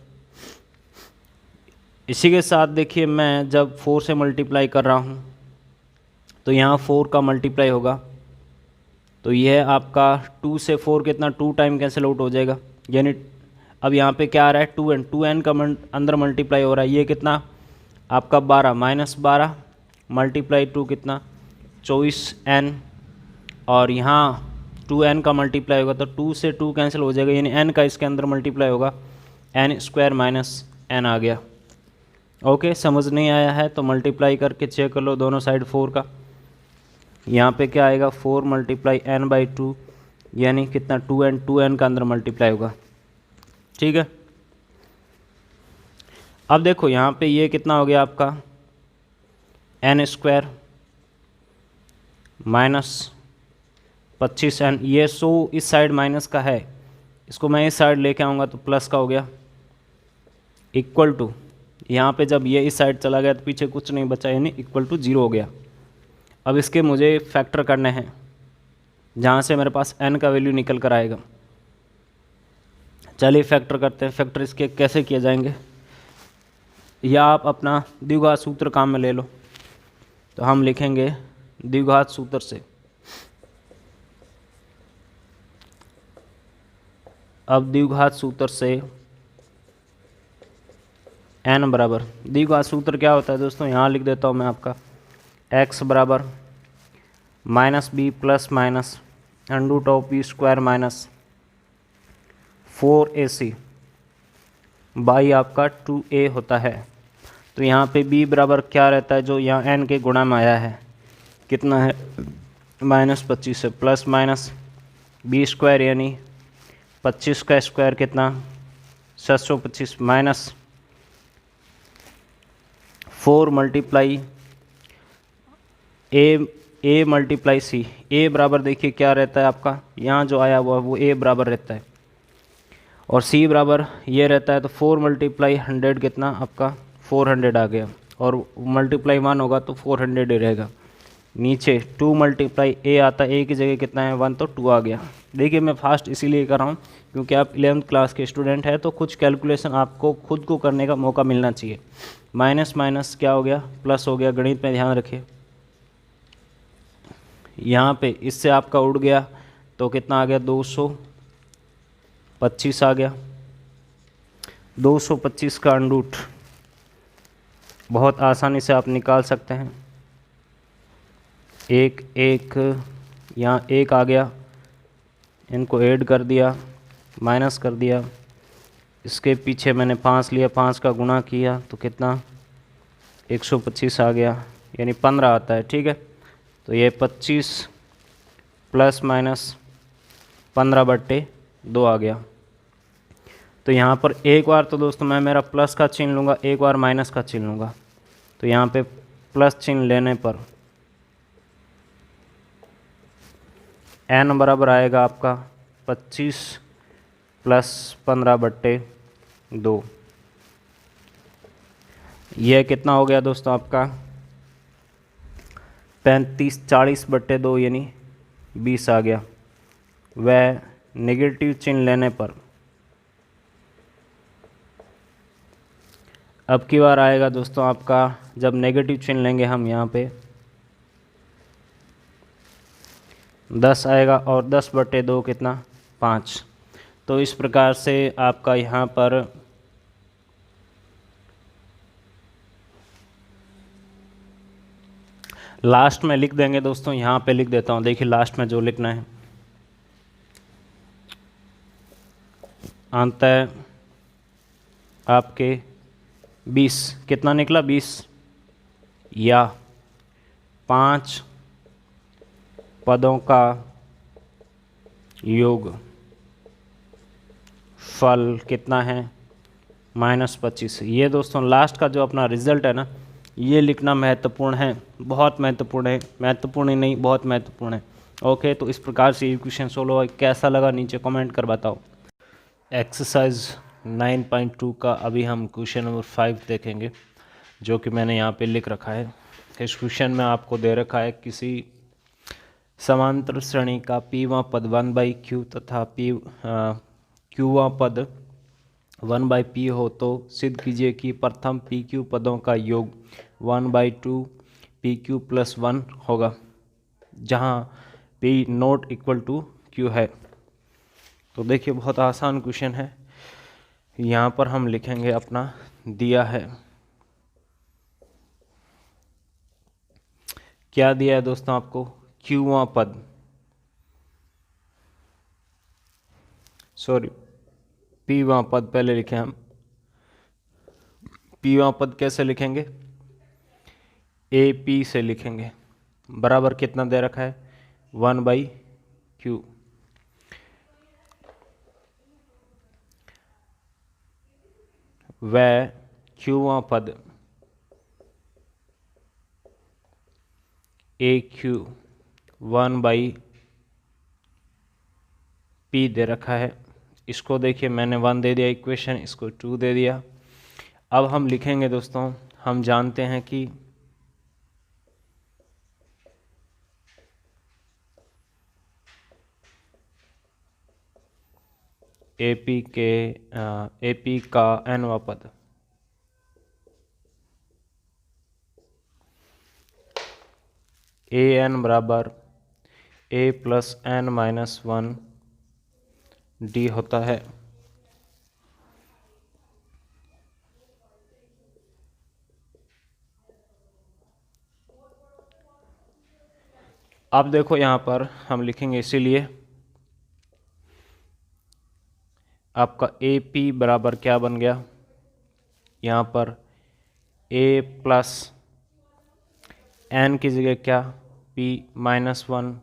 इसी के साथ देखिए मैं जब 4 से मल्टीप्लाई कर रहा हूँ तो यहाँ 4 का मल्टीप्लाई होगा, तो यह आपका 2 से 4 कितना, 2 टाइम कैंसिल आउट हो जाएगा। यानी अब यहाँ पे क्या आ रहा है, 2n, 2n का अंदर मल्टीप्लाई हो रहा है, ये कितना आपका 12, -12 मल्टीप्लाई 2 कितना 24n, और यहाँ 2n का मल्टीप्लाई होगा तो 2 से 2 कैंसिल हो जाएगा, यानी n का इसके अंदर मल्टीप्लाई होगा, n² - n आ गया। ओके, समझ नहीं आया है तो मल्टीप्लाई करके चेक कर लो दोनों साइड 4 का। यहाँ पे क्या आएगा, 4 × n/2 यानी कितना 2n, 2n का अंदर मल्टीप्लाई होगा। ठीक है, अब देखो यहाँ पे ये कितना हो गया आपका n² -25n, ये 100 इस साइड माइनस का है, इसको मैं इस साइड लेके आऊँगा तो प्लस का हो गया, इक्वल टू यहाँ पे जब ये इस साइड चला गया तो पीछे कुछ नहीं बचा, यानी इक्वल टू 0 हो गया। अब इसके मुझे फैक्टर करने हैं जहाँ से मेरे पास n का वैल्यू निकल कर आएगा। चलिए फैक्टर करते हैं। फैक्टर इसके कैसे किए जाएंगे, या आप अपना द्विघात सूत्र काम में ले लो, तो हम लिखेंगे द्विघात सूत्र से। अब द्विघात सूत्र से n बराबर, द्विघात सूत्र क्या होता है दोस्तों, यहाँ लिख देता हूँ मैं आपका, x बराबर -b + √b² - 4ac बाई आपका 2a होता है। तो यहाँ पे b बराबर क्या रहता है, जो यहाँ n के गुणा में आया है, कितना है -25 से प्लस माइनस b² यानी 25 का स्क्वायर कितना 725 माइनस 4 × a × c। a बराबर देखिए क्या रहता है आपका, यहाँ जो आया हुआ वो a बराबर रहता है, और c बराबर ये रहता है, तो 4 × 100 कितना आपका 400 आ गया, और × 1 होगा तो 400 ही रहेगा। नीचे 2 × a आता है, a की जगह कितना है 1, तो 2 आ गया। देखिए मैं फास्ट इसीलिए कर रहा हूँ क्योंकि आप 11th क्लास के स्टूडेंट हैं, तो कुछ कैलकुलेशन आपको खुद को करने का मौका मिलना चाहिए। माइनस माइनस क्या हो गया, प्लस हो गया, गणित में ध्यान रखिए। यहाँ पे इससे आपका उड़ गया तो कितना आ गया 225 आ गया। 225 का अंडूट बहुत आसानी से आप निकाल सकते हैं। एक यहाँ 1 आ गया, इनको ऐड कर दिया, माइनस कर दिया, इसके पीछे मैंने 5 लिया, 5 का गुणा किया तो कितना 125 आ गया, यानी 15 आता है। ठीक है, तो ये 25 ± 15/2 आ गया। तो यहाँ पर एक बार तो दोस्तों मैं मेरा प्लस का चिन्ह लूँगा, एक बार माइनस का चिन्ह लूँगा। तो यहाँ पे प्लस चिन्ह लेने पर n बराबर आएगा आपका 25 + 15/2। यह कितना हो गया दोस्तों आपका 35/40/2 यानी 20 आ गया। वह नेगेटिव चिन्ह लेने पर अब की बार आएगा दोस्तों आपका, जब नेगेटिव चिन्ह लेंगे हम यहाँ पे 10 आएगा, और 10/2 कितना 5। तो इस प्रकार से आपका यहाँ पर लास्ट में लिख देंगे दोस्तों, यहाँ पे लिख देता हूँ, देखिए लास्ट में जो लिखना है, अंतः आपके 20 कितना निकला, 20 या 5 पदों का योग फल कितना है, -25। ये दोस्तों लास्ट का जो अपना रिजल्ट है ना, ये लिखना महत्वपूर्ण है, बहुत महत्वपूर्ण है, महत्वपूर्ण ही नहीं बहुत महत्वपूर्ण है। ओके, तो इस प्रकार से ये क्वेश्चन सोल्व हुआ। कैसा लगा नीचे कमेंट कर बताओ। एक्सरसाइज 9.2 का अभी हम क्वेश्चन नंबर 5 देखेंगे, जो कि मैंने यहाँ पे लिख रखा है। इस क्वेश्चन में आपको दे रखा है किसी समांतर श्रेणी का पीवां पद 1/q तथा क्यूवां पद 1/p हो तो सिद्ध कीजिए कि प्रथम pq पदों का योग 1/2 pq + 1 होगा, जहाँ p not equal to q है। तो देखिए बहुत आसान क्वेश्चन है। यहाँ पर हम लिखेंगे अपना दिया है, क्या दिया है दोस्तों आपको, क्यूवां पद, सॉरी पीवां पद पहले लिखे हम। पीवां पद कैसे लिखेंगे, AP से लिखेंगे, बराबर कितना दे रखा है 1/q। वह क्यूवां पद AQ 1/p दे रखा है। इसको देखिए मैंने 1 दे दिया इक्वेशन, इसको 2 दे दिया। अब हम लिखेंगे दोस्तों, हम जानते हैं कि AP का nवां पद AN बराबर A + n-1 D होता है। अब देखो यहाँ पर हम लिखेंगे, इसीलिए आपका AP बराबर क्या बन गया, यहाँ पर A + n की जगह क्या P-1,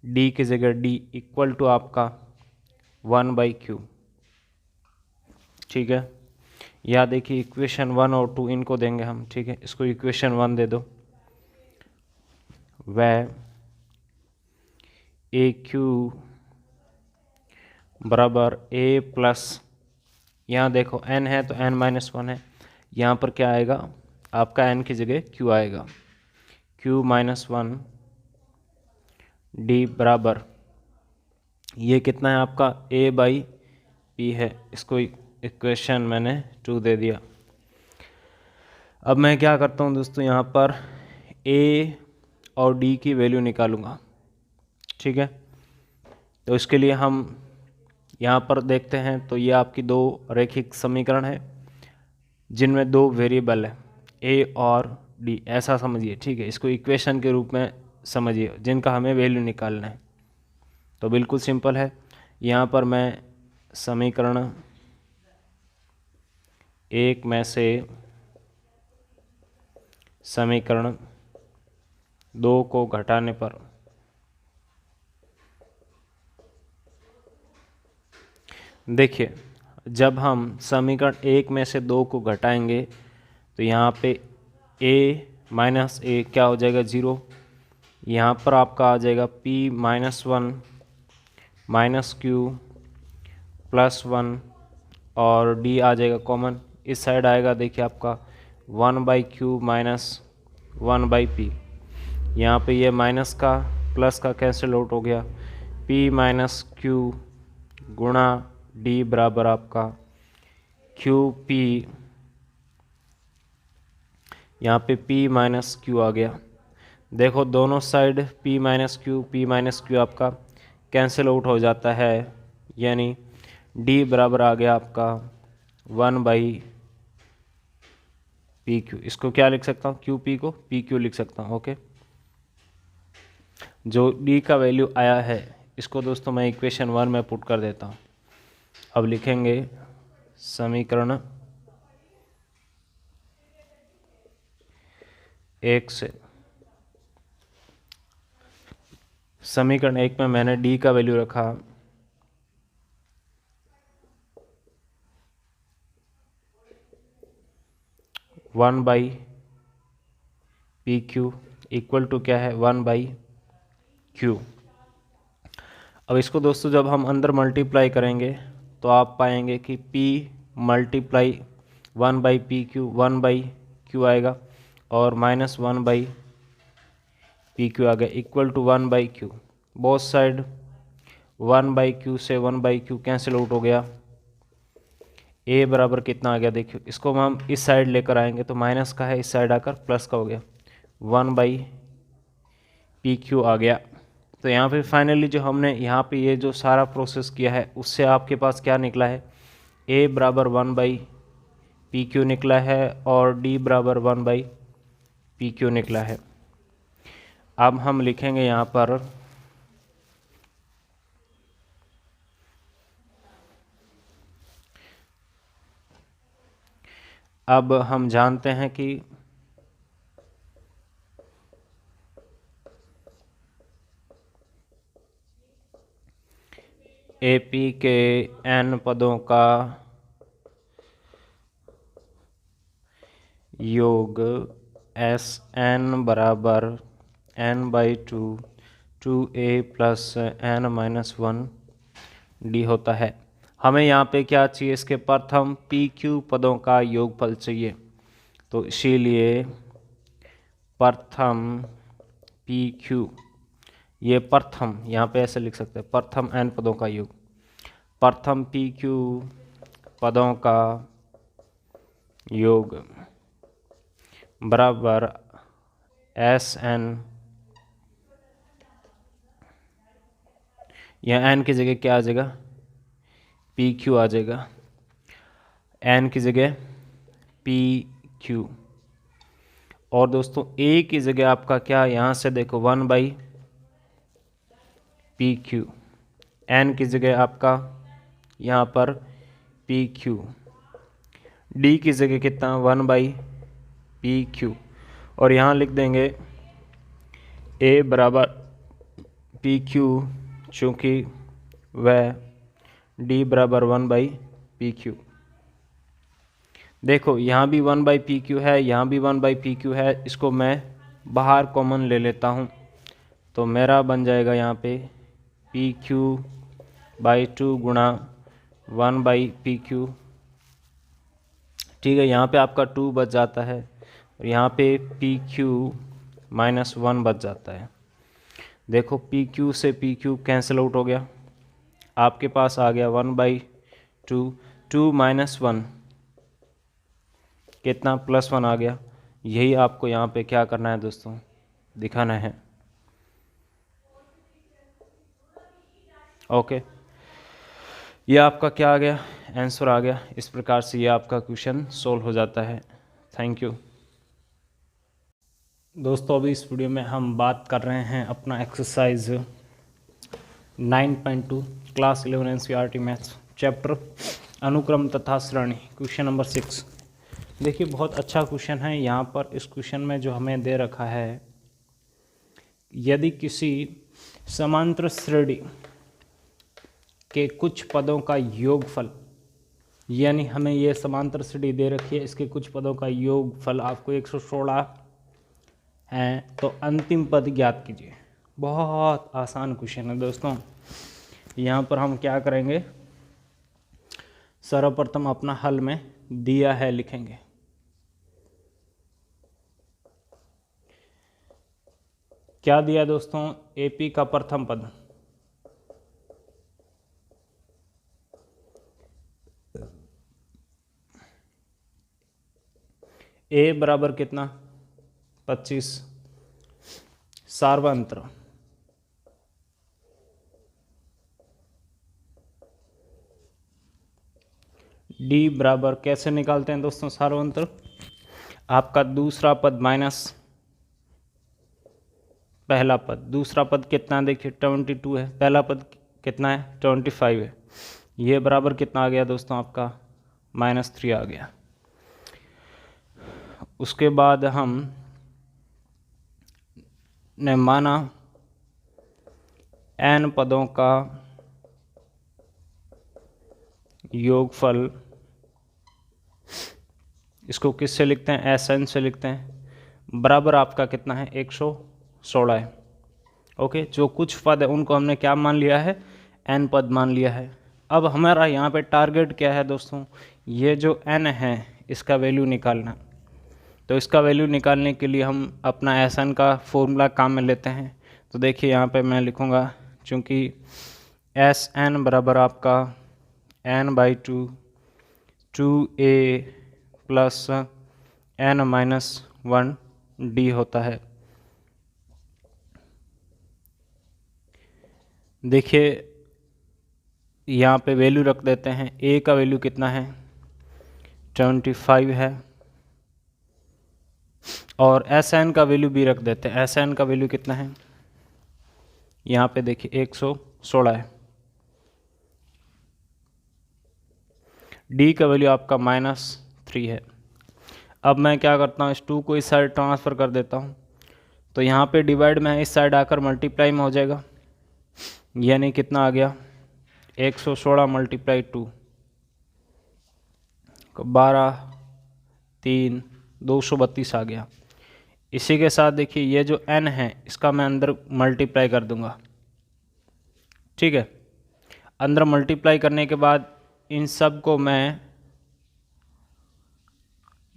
D की जगह D इक्वल टू आपका 1/q। ठीक है, या देखिए इक्वेशन 1 और 2 इनको देंगे हम। ठीक है, इसको इक्वेशन 1 दे दो, वह AQ बराबर A + यहाँ देखो n है तो n-1 है, यहाँ पर क्या आएगा आपका n की जगह q आएगा, q-1 D बराबर ये कितना है आपका A/p है। इसको इक्वेशन मैंने 2 दे दिया। अब मैं क्या करता हूँ दोस्तों, यहाँ पर A और D की वैल्यू निकालूंगा। ठीक है, तो इसके लिए हम यहाँ पर देखते हैं, तो ये आपकी 2 रैखिक समीकरण है जिनमें 2 वेरिएबल है A और D, ऐसा समझिए। ठीक है, इसको इक्वेशन के रूप में समझिए जिनका हमें वैल्यू निकालना है। तो बिल्कुल सिंपल है, यहाँ पर मैं समीकरण 1 में से समीकरण 2 को घटाने पर देखिए, जब हम समीकरण 1 में से 2 को घटाएंगे तो यहाँ पे A - क्या हो जाएगा 0, यहाँ पर आपका आ जाएगा P-1 -q + 1 और D आ जाएगा कॉमन, इस साइड आएगा देखिए आपका 1/q - 1/p। यहाँ पे ये माइनस का प्लस का कैंसिल आउट हो गया, P - q गुणा D बराबर आपका QP, यहाँ पे P - q आ गया। देखो दोनों साइड P - q आपका कैंसिल आउट हो जाता है, यानी D बराबर आ गया आपका 1/PQ। इसको क्या लिख सकता हूँ, QP को PQ लिख सकता हूँ। ओके, जो डी का वैल्यू आया है इसको दोस्तों मैं इक्वेशन 1 में पुट कर देता हूँ। अब लिखेंगे समीकरण 1 से, समीकरण 1 में मैंने डी का वैल्यू रखा 1/PQ इक्वल टू क्या है 1/Q। अब इसको दोस्तों जब हम अंदर मल्टीप्लाई करेंगे तो आप पाएंगे कि P मल्टीप्लाई 1/PQ 1/Q आएगा और -1/PQ आ गया equal to 1/Q। Both side 1/Q से 1/Q कैंसिल आउट हो गया। A बराबर कितना आ गया देखियो, इसको हम इस साइड लेकर आएंगे तो माइनस का है, इस साइड आकर प्लस का हो गया, 1/PQ आ गया। तो यहाँ पे फाइनली जो हमने यहाँ पे ये जो सारा प्रोसेस किया है उससे आपके पास क्या निकला है, A बराबर 1/PQ निकला है और D बराबर 1/PQ निकला है। अब हम लिखेंगे यहाँ पर अब हम जानते हैं कि AP के n पदों का योग Sn बराबर n/2 2a प्लस n-1d होता है। हमें यहाँ पे क्या चाहिए, इसके प्रथम PQ पदों का योगफल चाहिए, तो इसीलिए प्रथम PQ, ये प्रथम यहाँ पे ऐसे लिख सकते हैं, प्रथम n पदों का योग, प्रथम PQ पदों का योग बराबर Sn, यहाँ n की जगह क्या आ जाएगा, PQ आ जाएगा, n की जगह PQ। और दोस्तों A की जगह आपका क्या, यहाँ से देखो 1/PQ, n की जगह आपका यहाँ पर PQ, D की जगह कितना 1/PQ, और यहाँ लिख देंगे A बराबर PQ चूँकि वह D बराबर 1/PQ। देखो यहाँ भी 1/PQ है, यहाँ भी 1/PQ है, इसको मैं बाहर कॉमन ले लेता हूँ तो मेरा बन जाएगा यहाँ पे PQ/2 गुणा 1/PQ। ठीक है, यहाँ पे आपका 2 बच जाता है और यहाँ पे PQ-1 बच जाता है। देखो PQ से PQ कैंसिल आउट हो गया, आपके पास आ गया 1/2, 2 - 1 कितना +1 आ गया। यही आपको यहाँ पे क्या करना है दोस्तों, दिखाना है। ओके, ये आपका क्या आ गया, आंसर आ गया। इस प्रकार से ये आपका क्वेश्चन सोल्व हो जाता है। थैंक यू दोस्तों। अभी इस वीडियो में हम बात कर रहे हैं अपना exercise 9.2 class 11 NCERT maths chapter अनुक्रम तथा श्रेणी, क्वेश्चन नंबर 6। देखिए बहुत अच्छा क्वेश्चन है। यहाँ पर इस क्वेश्चन में जो हमें दे रखा है, यदि किसी समांतर श्रेणी के कुछ पदों का योगफल, यानी हमें ये समांतर श्रेणी दे रखी है, इसके कुछ पदों का योगफल आपको 116 है, तो अंतिम पद ज्ञात कीजिए। बहुत आसान क्वेश्चन है दोस्तों। यहाँ पर हम क्या करेंगे, सर्वप्रथम अपना हल में दिया है लिखेंगे। क्या दिया दोस्तों, AP का प्रथम पद A बराबर कितना 25 सार्वंत्र, D बराबर कैसे निकालते हैं दोस्तों सार्वंत्र, आपका दूसरा पद पहला पद, दूसरा पद कितना देखिए 22 है, पहला पद कितना है 25 है, ये बराबर कितना आ गया दोस्तों आपका -3 आ गया। उसके बाद हम ने माना n पदों का योगफल, इसको किससे लिखते हैं Sn से लिखते हैं, बराबर आपका कितना है 116 है। ओके, जो कुछ पद है उनको हमने क्या मान लिया है n पद मान लिया है। अब हमारा यहाँ पे टारगेट क्या है दोस्तों, ये जो n है इसका वैल्यू निकालना। तो इसका वैल्यू निकालने के लिए हम अपना Sn का फॉर्मूला काम में लेते हैं। तो देखिए यहाँ पे मैं लिखूँगा, चूँकि Sn बराबर आपका n/2 2a plus n-1 d होता है। देखिए यहाँ पे वैल्यू रख देते हैं, a का वैल्यू कितना है 25 है, और Sn का वैल्यू भी रख देते हैं। Sn का वैल्यू कितना है यहाँ पे देखिए 116 है। d का वैल्यू आपका -3 है। अब मैं क्या करता हूँ, इस 2 को इस साइड ट्रांसफ़र कर देता हूँ, तो यहाँ पे डिवाइड में है, इस साइड आकर मल्टीप्लाई में हो जाएगा, यानी कितना आ गया 116 × 2 12 3 232 आ गया। इसी के साथ देखिए ये जो n है इसका मैं अंदर मल्टीप्लाई कर दूंगा, ठीक है। अंदर मल्टीप्लाई करने के बाद इन सब को मैं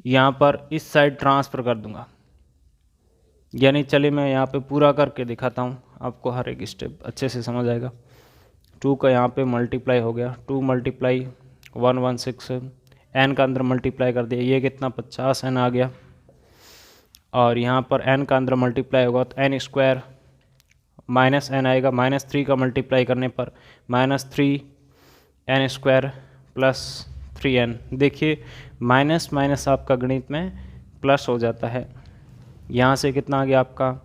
यहाँ पर इस साइड ट्रांसफ़र कर दूंगा, यानी चलिए मैं यहाँ पे पूरा करके दिखाता हूँ, आपको हर एक स्टेप अच्छे से समझ आएगा। 2 का यहाँ पे मल्टीप्लाई हो गया, 2 × 116, n का अंदर मल्टीप्लाई कर दिया, ये कितना 50 n आ गया, और यहाँ पर n का अंदर मल्टीप्लाई होगा तो n स्क्वायर माइनस n आएगा, -3 का मल्टीप्लाई करने पर -3 n स्क्वायर प्लस 3n। देखिए माइनस माइनस आपका गणित में प्लस हो जाता है। यहाँ से कितना आ गया आपका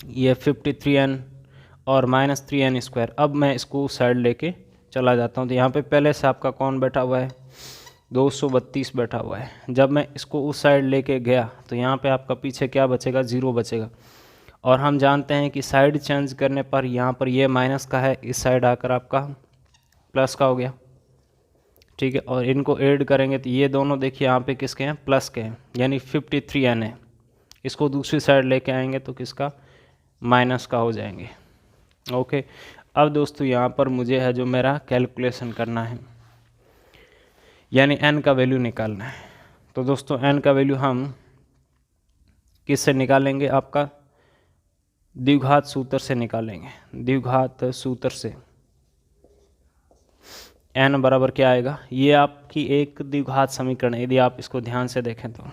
ये 53n और -3n स्क्वायर। अब मैं इसको साइड लेके चला जाता हूँ, तो यहाँ पे पहले से आपका कौन बैठा हुआ है 232 बैठा हुआ है। जब मैं इसको उस साइड लेके गया तो यहाँ पे आपका पीछे क्या बचेगा 0 बचेगा, और हम जानते हैं कि साइड चेंज करने पर यहाँ पर ये माइनस का है, इस साइड आकर आपका प्लस का हो गया, ठीक है। और इनको ऐड करेंगे तो ये दोनों देखिए यहाँ पे किसके हैं प्लस के हैं, यानी 53n है। इसको दूसरी साइड लेके आएंगे तो किसका माइनस का हो जाएंगे। ओके, अब दोस्तों यहाँ पर मुझे है जो मेरा कैलकुलेशन करना है, यानी n का वैल्यू निकालना है। तो दोस्तों n का वैल्यू हम किससे निकालेंगे, आपका द्विघात सूत्र से निकालेंगे। द्विघात सूत्र से n बराबर क्या आएगा, ये आपकी एक द्विघात समीकरण है, यदि आप इसको ध्यान से देखें तो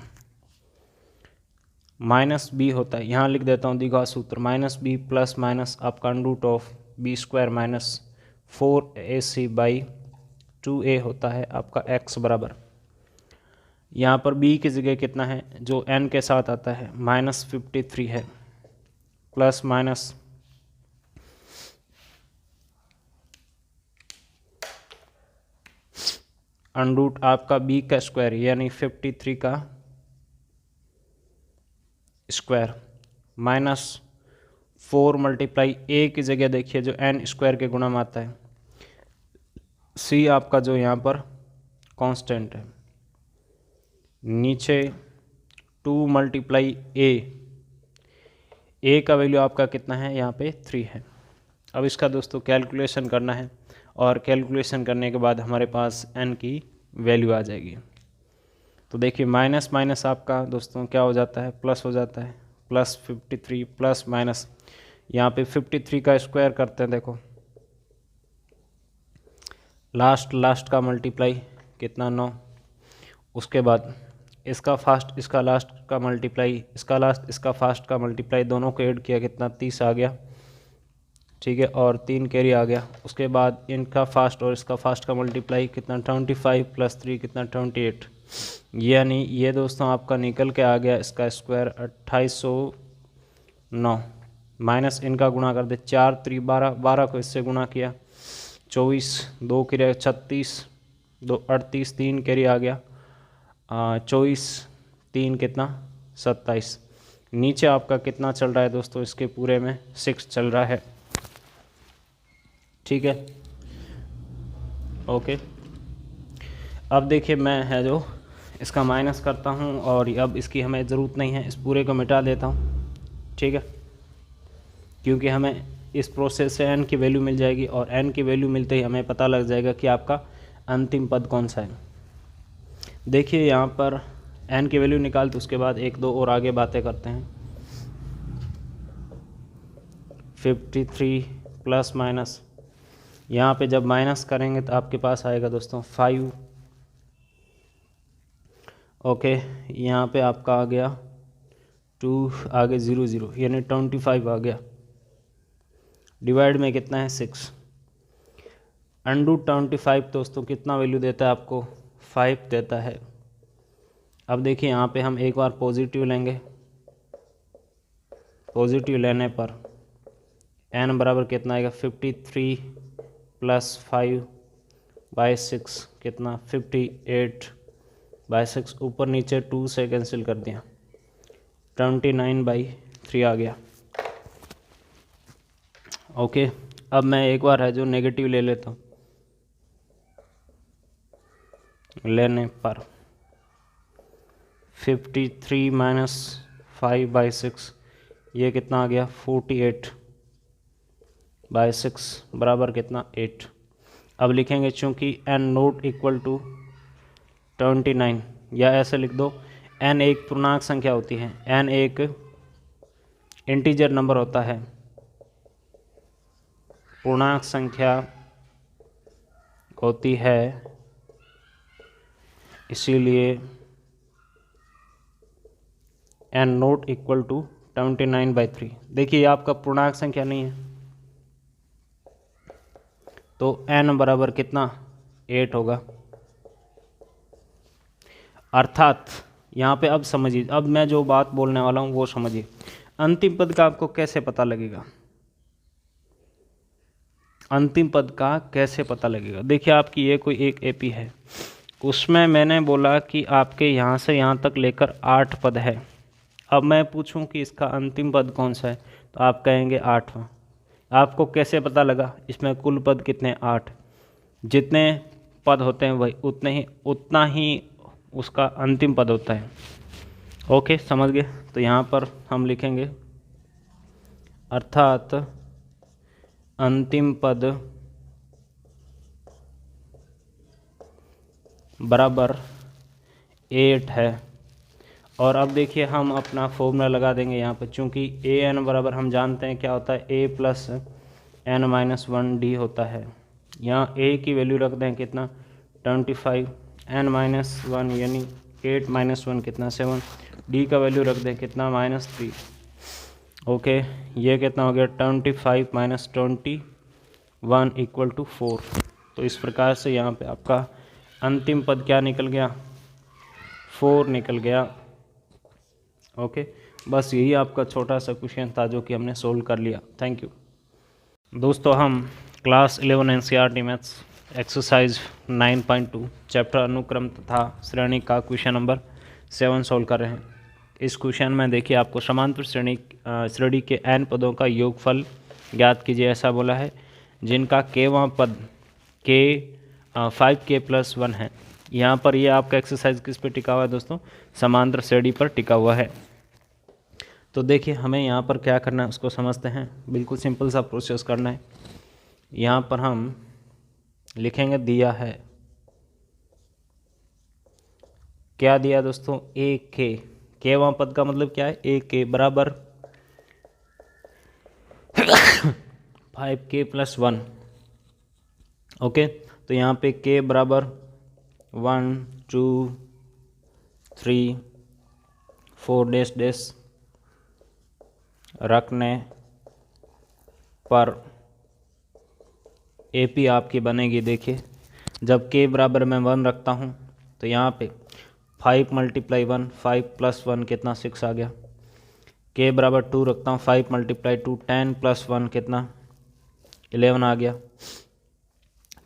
-b होता है। यहाँ लिख देता हूँ द्विघात सूत्र, -b प्लस माइनस आपका √b² - 4ac/2a होता है आपका x बराबर। यहाँ पर b की जगह कितना है जो n के साथ आता है -53 है, प्लस माइनस √ आपका b का स्क्वायर यानी 53 का स्क्वायर -4 × a की जगह देखिए जो n स्क्वायर के गुणा में आता है, c आपका जो यहाँ पर कांस्टेंट है, नीचे 2 × a का वैल्यू आपका कितना है यहाँ पे 3 है। अब इसका दोस्तों कैलकुलेशन करना है, और कैलकुलेशन करने के बाद हमारे पास n की वैल्यू आ जाएगी। तो देखिए माइनस माइनस आपका दोस्तों क्या हो जाता है प्लस हो जाता है, +53 प्लस माइनस यहाँ पे 53 का स्क्वायर करते हैं, देखो लास्ट का मल्टीप्लाई कितना 9, उसके बाद इसका फास्ट इसका लास्ट का मल्टीप्लाई, इसका लास्ट इसका फास्ट का मल्टीप्लाई, दोनों को ऐड किया कितना 30 आ गया, ठीक है, और 3 कैरी आ गया। उसके बाद इनका फास्ट और इसका फास्ट का मल्टीप्लाई कितना 25 + 3 कितना 28, यानी ये दोस्तों आपका निकल के आ गया इसका स्क्वायर 2809, माइनस इनका गुणा कर दे, 4 3 12, 12 को इससे गुणा किया 24, 2 क्रिया 36, 2 38, 3 कैरी आ गया 24, 3 कितना 27। नीचे आपका कितना चल रहा है दोस्तों, इसके पूरे में 6 चल रहा है। ठीक है, ओके। अब देखिए मैं है जो इसका माइनस करता हूँ और अब इसकी हमें ज़रूरत नहीं है, इस पूरे को मिटा देता हूँ। ठीक है, क्योंकि हमें इस प्रोसेस से n की वैल्यू मिल जाएगी और n की वैल्यू मिलते ही हमें पता लग जाएगा कि आपका अंतिम पद कौन सा है। देखिए यहाँ पर n की वैल्यू निकाल, तो उसके बाद एक दो और आगे बातें करते हैं। 53 प्लस माइनस, यहाँ पे जब माइनस करेंगे तो आपके पास आएगा दोस्तों 5। ओके, यहाँ पे आपका आ गया 2, आगे 0 0 यानी 25 आ गया। डिवाइड में कितना है 6, अंडू 25 दोस्तों कितना वैल्यू देता है आपको, 5 देता है। अब देखिए यहाँ पे हम एक बार पॉजिटिव लेंगे, पॉजिटिव लेने पर n बराबर कितना आएगा 53 प्लस 5 बाई 6 कितना 58 बाई 6, ऊपर नीचे 2 से कैंसिल कर दिया, 29/3 आ गया। ओके, अब मैं एक बार है जो नेगेटिव ले लेता हूँ, लेने पर 53 माइनस 5/6 ये कितना आ गया 48/6 बराबर कितना 8। अब लिखेंगे चूँकि n नोट इक्वल टू 29, या ऐसे लिख दो n एक पूर्णांक संख्या होती है, n एक इंटीजर नंबर होता है, पूर्णांक संख्या होती है, इसीलिए n नोट इक्वल टू 29/3। देखिए आपका पूर्णांक संख्या नहीं है तो n बराबर कितना 8 होगा। अर्थात यहाँ पे अब समझिए, अब मैं जो बात बोलने वाला हूँ वो समझिए। अंतिम पद का आपको कैसे पता लगेगा, अंतिम पद का कैसे पता लगेगा। देखिए आपकी ये कोई एक एपी है, उसमें मैंने बोला कि आपके यहाँ से यहाँ तक लेकर 8 पद है। अब मैं पूछूं कि इसका अंतिम पद कौन सा है, तो आप कहेंगे 8वां। आपको कैसे पता लगा, इसमें कुल पद कितने 8, जितने पद होते हैं वही उतना ही उसका अंतिम पद होता है। ओके, समझ गए। तो यहाँ पर हम लिखेंगे अर्थात अंतिम पद बराबर 8 है। और अब देखिए हम अपना फॉर्मूला लगा देंगे यहाँ पर, चूँकि ए एन बराबर हम जानते हैं क्या होता है, ए प्लस एन माइनस 1 डी होता है। यहाँ ए की वैल्यू रख दें कितना 25, एन माइनस 1 यानी 8 माइनस 1 कितना 7, डी का वैल्यू रख दें कितना -3। ओके, ये कितना हो गया 25 माइनस 21 इक्वल टू 4। तो इस प्रकार से यहाँ पे आपका अंतिम पद क्या निकल गया 4 निकल गया। ओके, बस यही आपका छोटा सा क्वेश्चन था जो कि हमने सोल्व कर लिया। थैंक यू दोस्तों। हम class 11 NCERT maths exercise 9.2 chapter अनुक्रम तथा श्रेणी का क्वेश्चन नंबर 7 सोल्व कर रहे हैं। इस क्वेश्चन में देखिए आपको समांतर श्रेणी के n पदों का योगफल ज्ञात कीजिए ऐसा बोला है, जिनका केवां पद k 5k + 1 है। यहाँ पर ये आपका एक्सरसाइज किस पे टिका हुआ है दोस्तों, समांतर श्रेणी पर टिका हुआ है। तो देखिए हमें यहाँ पर क्या करना है उसको समझते हैं। बिल्कुल सिंपल सा प्रोसेस करना है। यहाँ पर हम लिखेंगे दिया है, क्या दिया दोस्तों, ए के, केवां पद का मतलब क्या है, ए के बराबर 5k + 1। ओके, तो यहाँ पे k बराबर 1 2 3 4 डैश डैश रखने पर एपी आपकी बनेगी। देखिए जब k बराबर मैं 1 रखता हूँ तो यहाँ पे 5 × 1 5 + 1 कितना 6 आ गया। के बराबर 2 रखता हूँ, 5 मल्टीप्लाई 2 10 प्लस 1 कितना 11 आ गया।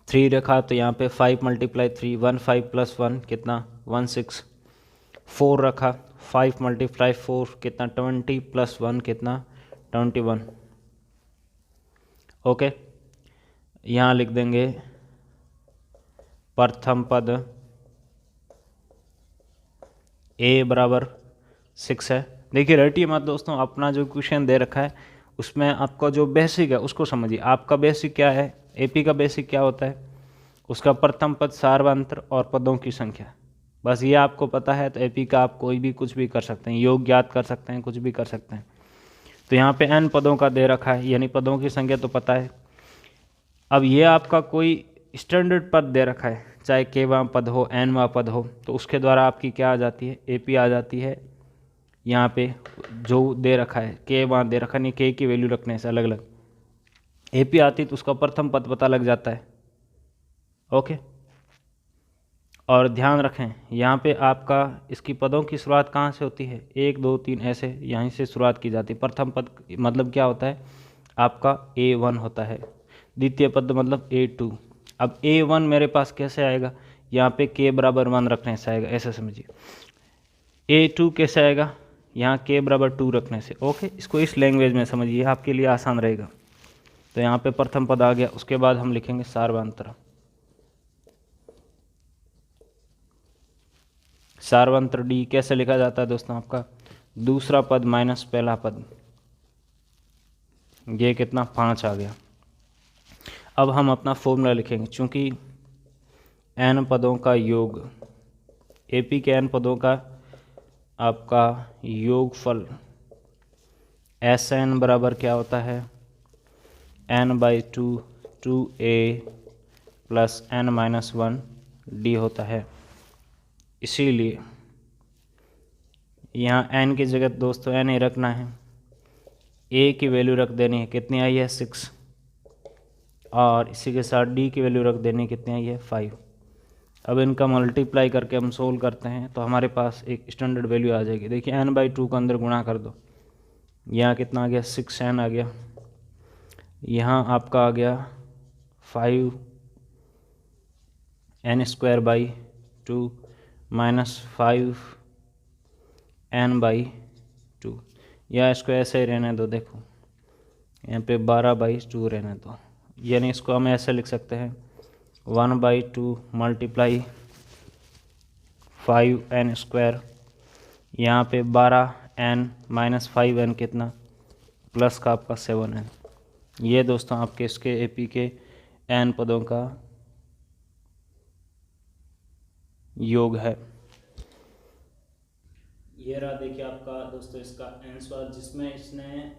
3 रखा तो यहाँ पे 5 मल्टीप्लाई 3 1 5 प्लस 1 कितना 1 6। 4 रखा 5 मल्टीप्लाई 4 कितना 20 प्लस 1 कितना 21। ओके, यहाँ लिख देंगे प्रथम पद a बराबर 6 है। देखिए रटिए मत दोस्तों, अपना जो क्वेश्चन दे रखा है उसमें आपका जो बेसिक है उसको समझिए। आपका बेसिक क्या है, एपी का बेसिक क्या होता है, उसका प्रथम पद, सार्वंत्र और पदों की संख्या। बस ये आपको पता है तो एपी का आप कोई भी कुछ भी कर सकते हैं, योग ज्ञात कर सकते हैं, कुछ भी कर सकते हैं। तो यहाँ पे n पदों का दे रखा है, यानी पदों की संख्या तो पता है। अब ये आपका कोई स्टैंडर्ड पद दे रखा है, चाहे केवां पद हो nवां पद हो, तो उसके द्वारा आपकी क्या आ जाती है, एपी आ जाती है। यहाँ पे जो दे रखा है केवां दे रखा नहीं, के की वैल्यू रखने से अलग अलग एपी आती तो उसका प्रथम पद पता लग जाता है। ओके, और ध्यान रखें यहाँ पे आपका इसकी पदों की शुरुआत कहाँ से होती है, 1 2 3 ऐसे यहीं से शुरुआत की जाती है। प्रथम पद मतलब क्या होता है आपका A1 होता है, द्वितीय पद मतलब A2। अब A1 मेरे पास कैसे आएगा, यहाँ पे k बराबर 1 रखने से आएगा, ऐसे समझिए। A2 कैसे आएगा, यहाँ k बराबर 2 रखने से। ओके, इसको इस लैंग्वेज में समझिए, आपके लिए आसान रहेगा। तो यहाँ पे प्रथम पद आ गया, उसके बाद हम लिखेंगे सार्वंत्र। सार्वंत्र डी कैसे लिखा जाता है दोस्तों, आपका दूसरा पद माइनस पहला पद, ये कितना 5 आ गया। अब हम अपना फॉर्मूला लिखेंगे, चूंकि n पदों का योग, एपी के n पदों का आपका योगफल Sn बराबर क्या होता है, n/2 2a plus n-1 d होता है। इसीलिए यहाँ n की जगह दोस्तों n ही रखना है, a की वैल्यू रख देनी है, कितनी आई है 6, और इसी के साथ d की वैल्यू रख देनी है, कितनी आई है 5। अब इनका मल्टीप्लाई करके हम सोल्व करते हैं तो हमारे पास एक स्टैंडर्ड वैल्यू आ जाएगी। देखिए n/2 को अंदर गुणा कर दो, यहाँ कितना आ गया 6n आ गया, यहाँ आपका आ गया 5n² माइनस 5n/2, या इसको ऐसे ही रहने दो, देखो यहाँ पे 12/2 रहने दो, यानी इसको हम ऐसे लिख सकते हैं 1/2 मल्टीप्लाई 5n², यहाँ पे 12n माइनस 5n कितना प्लस का आपका 7n। ये दोस्तों आपके इसके एपी के n पदों का योग है। ये रहा देखिए आपका दोस्तों इसका आंसर, जिसमें इसने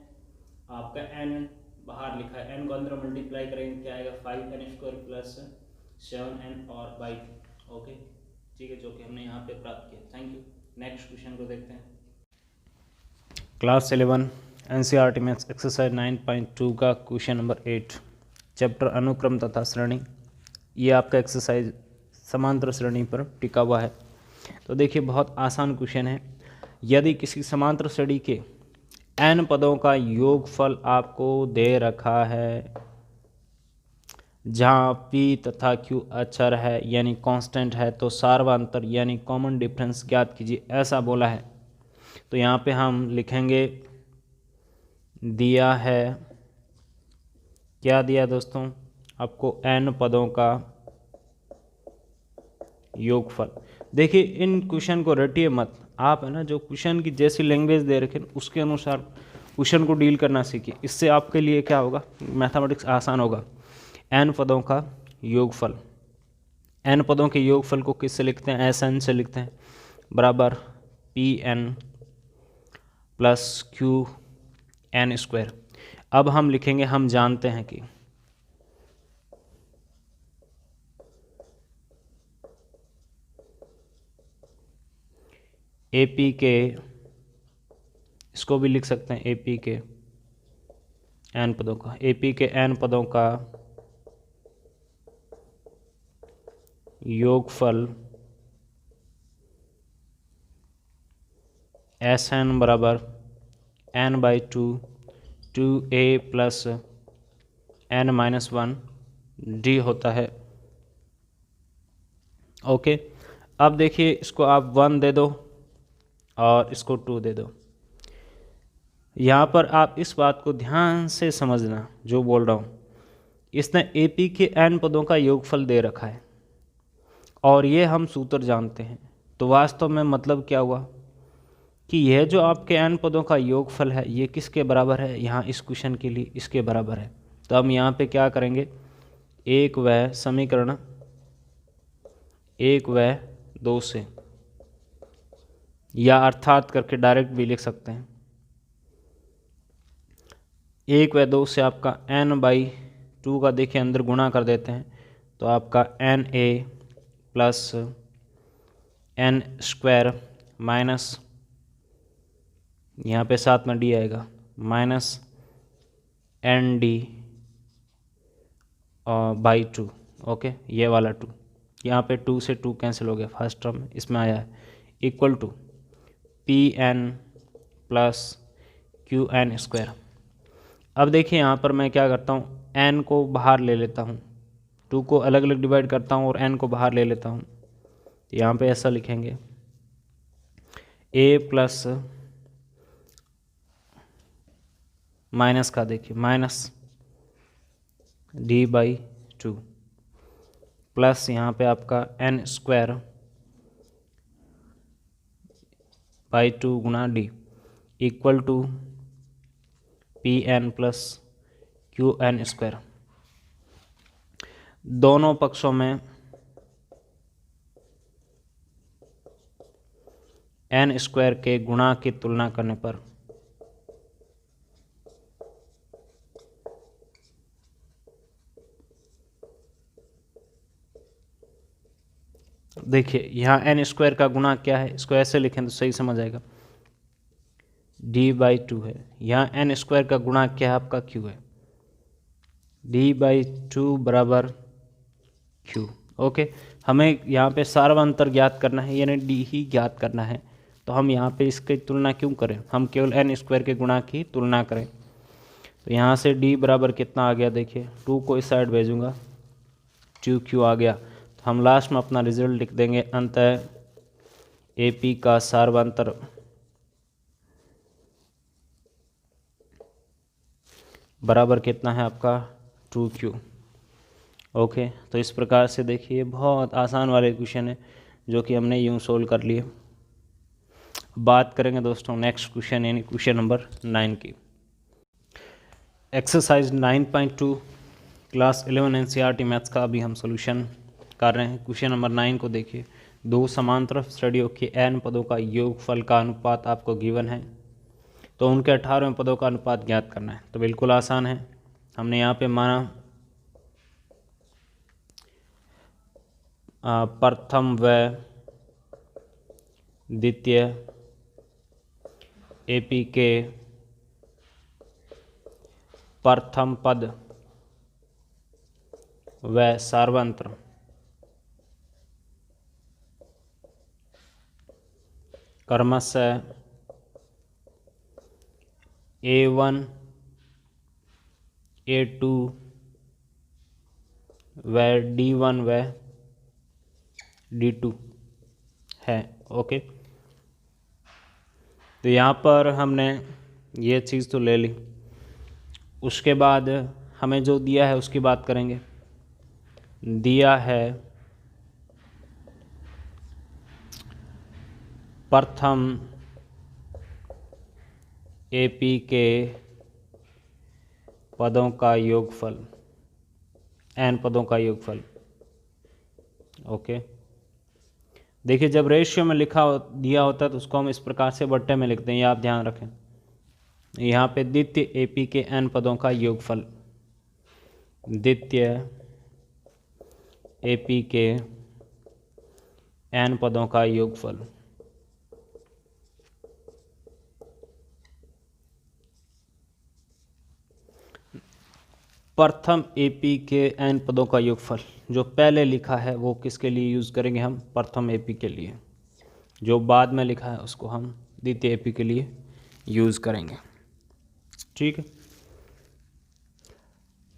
आपका n बाहर लिखा है, n को अंदर मल्टीप्लाई करेंगे क्या आएगा 5n² प्लस 7n और 2। ओके ठीक है, जो कि हमने यहाँ पे प्राप्त किया। Thank you. नेक्स्ट क्वेश्चन को देखते हैं। क्लास 11 NCERT मैथ्स एक्सरसाइज 9.2 का क्वेश्चन नंबर 8, चैप्टर अनुक्रम तथा श्रेणी। ये आपका एक्सरसाइज समांतर श्रेणी पर टिका हुआ है। तो देखिए बहुत आसान क्वेश्चन है। यदि किसी समांतर श्रेणी के n पदों का योगफल आपको दे रखा है, जहाँ p तथा q अचर है यानी कांस्टेंट है, तो सार्वंतर यानी कॉमन डिफरेंस ज्ञात कीजिए, ऐसा बोला है। तो यहाँ पे हम लिखेंगे, दिया है, क्या दिया दोस्तों आपको, n पदों का योगफल। देखिए इन क्वेश्चन को रटिए मत, आप है ना जो क्वेश्चन की जैसी लैंग्वेज दे रखे उसके अनुसार क्वेश्चन को डील करना सीखिए। इससे आपके लिए क्या होगा, मैथमेटिक्स आसान होगा। n पदों का योगफल, n पदों के योगफल को किससे लिखते हैं, Sn से लिखते हैं, बराबर Pn प्लस Qn²। अब हम लिखेंगे, हम जानते हैं कि AP के, इसको भी लिख सकते हैं AP के n पदों का, AP के n पदों का योगफल Sn बराबर n/2 2a plus n-1 d होता है। ओके, अब देखिए इसको आप 1 दे दो और इसको 2 दे दो। यहाँ पर आप इस बात को ध्यान से समझना जो बोल रहा हूँ, इसने AP के n पदों का योगफल दे रखा है और ये हम सूत्र जानते हैं। तो वास्तव में मतलब क्या हुआ कि यह जो आपके n पदों का योगफल है ये किसके बराबर है, यहाँ इस क्वेश्चन के लिए इसके बराबर है। तो हम यहाँ पे क्या करेंगे, एक व समीकरण 1 व 2 से, या अर्थात करके डायरेक्ट भी लिख सकते हैं, 1 व 2 से आपका n/2 का देखिए अंदर गुणा कर देते हैं तो आपका NA प्लस n² माइनस, यहाँ पे साथ में d आएगा, माइनस ND बाई 2। ओके, ये वाला 2, यहाँ पे 2 से 2 कैंसिल हो गया, फर्स्ट टर्म इसमें आया है, equal to PN plus QN²। अब देखिए यहाँ पर मैं क्या करता हूँ, n को बाहर ले लेता हूँ, 2 को अलग अलग डिवाइड करता हूँ और n को बाहर ले लेता हूँ। तो यहाँ पे ऐसा लिखेंगे, a प्लस माइनस का देखिए माइनस d/2 प्लस यहाँ पे आपका n² बाई 2 गुना d equal to PN plus QN²। दोनों पक्षों में n² के गुणा की तुलना करने पर देखिए यहाँ n² का गुणा क्या है, इसको ऐसे लिखें तो सही समझ आएगा, d/2 है। यहाँ n² का गुणा क्या है, आपका q है, d/2 बराबर q। ओके, हमें यहाँ पे सार्वंतर ज्ञात करना है, यानी d ही ज्ञात करना है। तो हम यहाँ पे इसकी तुलना क्यों करें, हम केवल n² के गुणा की तुलना करें। तो यहाँ से d बराबर कितना आ गया, देखिए 2 को इस साइड भेजूँगा, 2q आ गया। तो हम लास्ट में अपना रिजल्ट लिख देंगे, अंततः AP का सार्वंतर बराबर कितना है आपका 2q। ओके, तो इस प्रकार से देखिए बहुत आसान वाले क्वेश्चन है जो कि हमने यूँ सोल्व कर लिए। बात करेंगे दोस्तों नेक्स्ट क्वेश्चन यानी क्वेश्चन नंबर 9 की। एक्सरसाइज 9.2 क्लास 11 NCERT मैथ्स का अभी हम सॉल्यूशन कर रहे हैं। क्वेश्चन नंबर 9 को देखिए, दो समांतर श्रेणियों के n पदों का योगफल का अनुपात आपको गिवन है, तो उनके 18वें पदों का अनुपात ज्ञात करना है। तो बिल्कुल आसान है, हमने यहाँ पे माना प्रथम व द्वितीय AP के प्रथम पद व सार्वंत्र क्रमशः A1 A2 व D1 व D2 है। ओके, तो यहाँ पर हमने ये चीज़ तो ले ली, उसके बाद हमें जो दिया है उसकी बात करेंगे। दिया है प्रथम AP के पदों का योगफल, n पदों का योगफल। ओके, देखिए जब रेशियो में लिखा दिया होता है तो उसको हम इस प्रकार से बट्टे में लिखते हैं, ये आप ध्यान रखें। यहाँ पे द्वितीय AP के n पदों का योगफल, द्वितीय AP के n पदों का योगफल। प्रथम AP के n पदों का योगफल जो पहले लिखा है वो किसके लिए यूज़ करेंगे, हम प्रथम AP के लिए। जो बाद में लिखा है उसको हम द्वितीय AP के लिए यूज़ करेंगे। ठीक है।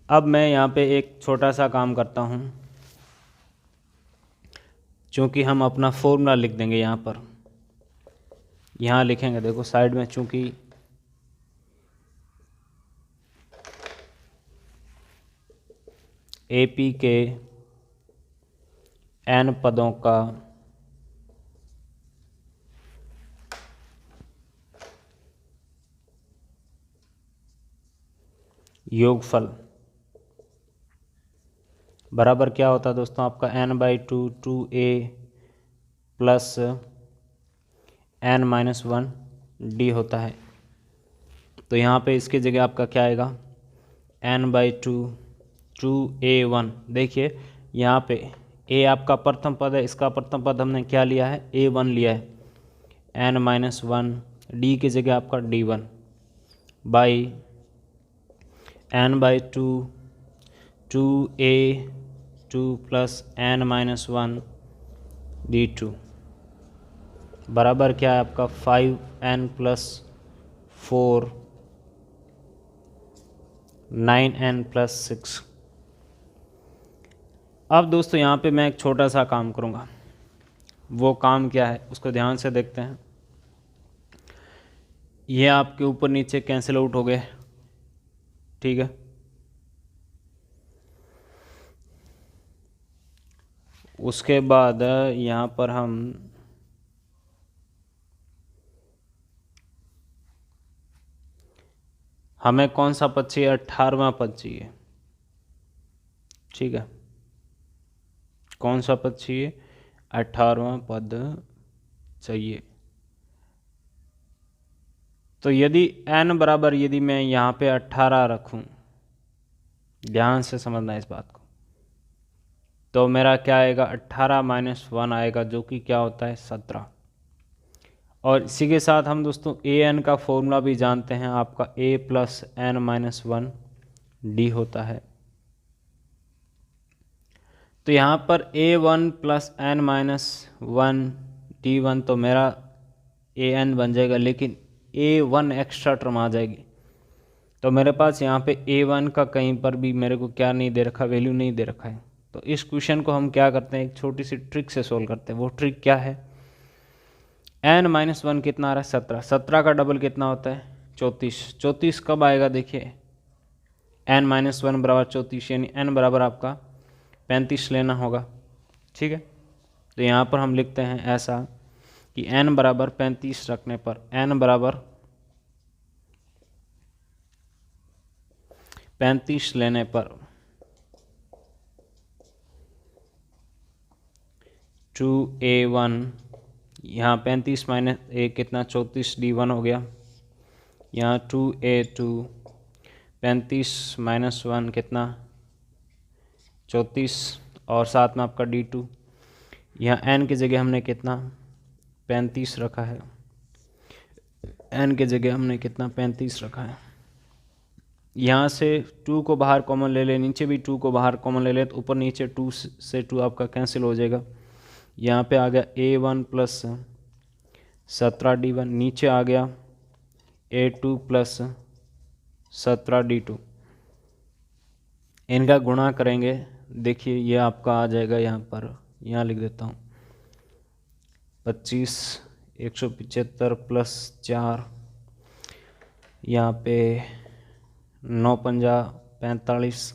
अब मैं यहाँ पे एक छोटा सा काम करता हूँ, चूँकि हम अपना फॉर्मूला लिख देंगे यहाँ पर, यहाँ लिखेंगे, देखो साइड में, चूँकि एपी के n पदों का योगफल बराबर क्या होता है दोस्तों, आपका n/2 2a plus n-1 d होता है। तो यहाँ पे इसकी जगह आपका क्या आएगा, n/2 2a1। देखिए यहाँ पे a आपका प्रथम पद है, इसका प्रथम पद हमने क्या लिया है, a1 लिया है, n-1 d की जगह आपका d1 by n/2 2a2 plus n-1 d2 बराबर क्या है आपका 5n प्लस 4 9n प्लस 6। अब दोस्तों यहाँ पे मैं एक छोटा सा काम करूँगा, वो काम क्या है उसको ध्यान से देखते हैं। ये आपके ऊपर नीचे कैंसिल आउट हो गए, ठीक है। उसके बाद यहाँ पर हमें कौन सा पद चाहिए, 18वां पद चाहिए, ठीक है। कौन सा पद चाहिए, 18वां पद चाहिए। तो यदि n बराबर, यदि मैं यहाँ पे 18 रखूँ, ध्यान से समझना इस बात को, तो मेरा क्या आएगा, 18 - 1 आएगा, जो कि क्या होता है 17। और इसी के साथ हम दोस्तों an का फॉर्मूला भी जानते हैं, आपका a प्लस n-1 d होता है। तो यहाँ पर a1 प्लस n-1 d1 तो मेरा an बन जाएगा, लेकिन a1 एक्स्ट्रा टर्म आ जाएगी। तो मेरे पास यहाँ पे a1 का कहीं पर भी मेरे को क्या नहीं दे रखा, वैल्यू नहीं दे रखा है। तो इस क्वेश्चन को हम क्या करते हैं, एक छोटी सी ट्रिक से सोल्व करते हैं। वो ट्रिक क्या है, n-1 कितना आ रहा है, 17। 17 का डबल कितना होता है, 34। 34 कब आएगा, देखिए n-1 बराबर 34, यानी n बराबर आपका 35 लेना होगा, ठीक है। तो यहाँ पर हम लिखते हैं ऐसा कि n बराबर 35 रखने पर, n बराबर 35 लेने पर 2a1, यहाँ 35 माइनस a कितना, 34 d1 हो गया। यहाँ 2a2 35 - 1 कितना, 34, और साथ में आपका d2। यहाँ n की जगह हमने कितना 35 रखा है, n की जगह हमने कितना 35 रखा है। यहाँ से 2 को बाहर कॉमन ले ले, नीचे भी 2 को बाहर कॉमन ले ले, तो ऊपर नीचे 2 से 2 आपका कैंसिल हो जाएगा। यहाँ पे आ गया a1 प्लस 17 d1, नीचे आ गया a2 प्लस 17 d2। इनका गुणा करेंगे, देखिए ये आपका आ जाएगा, यहाँ पर यहाँ लिख देता हूँ 25 175 प्लस 4, यहाँ पे 9 पंजा 45,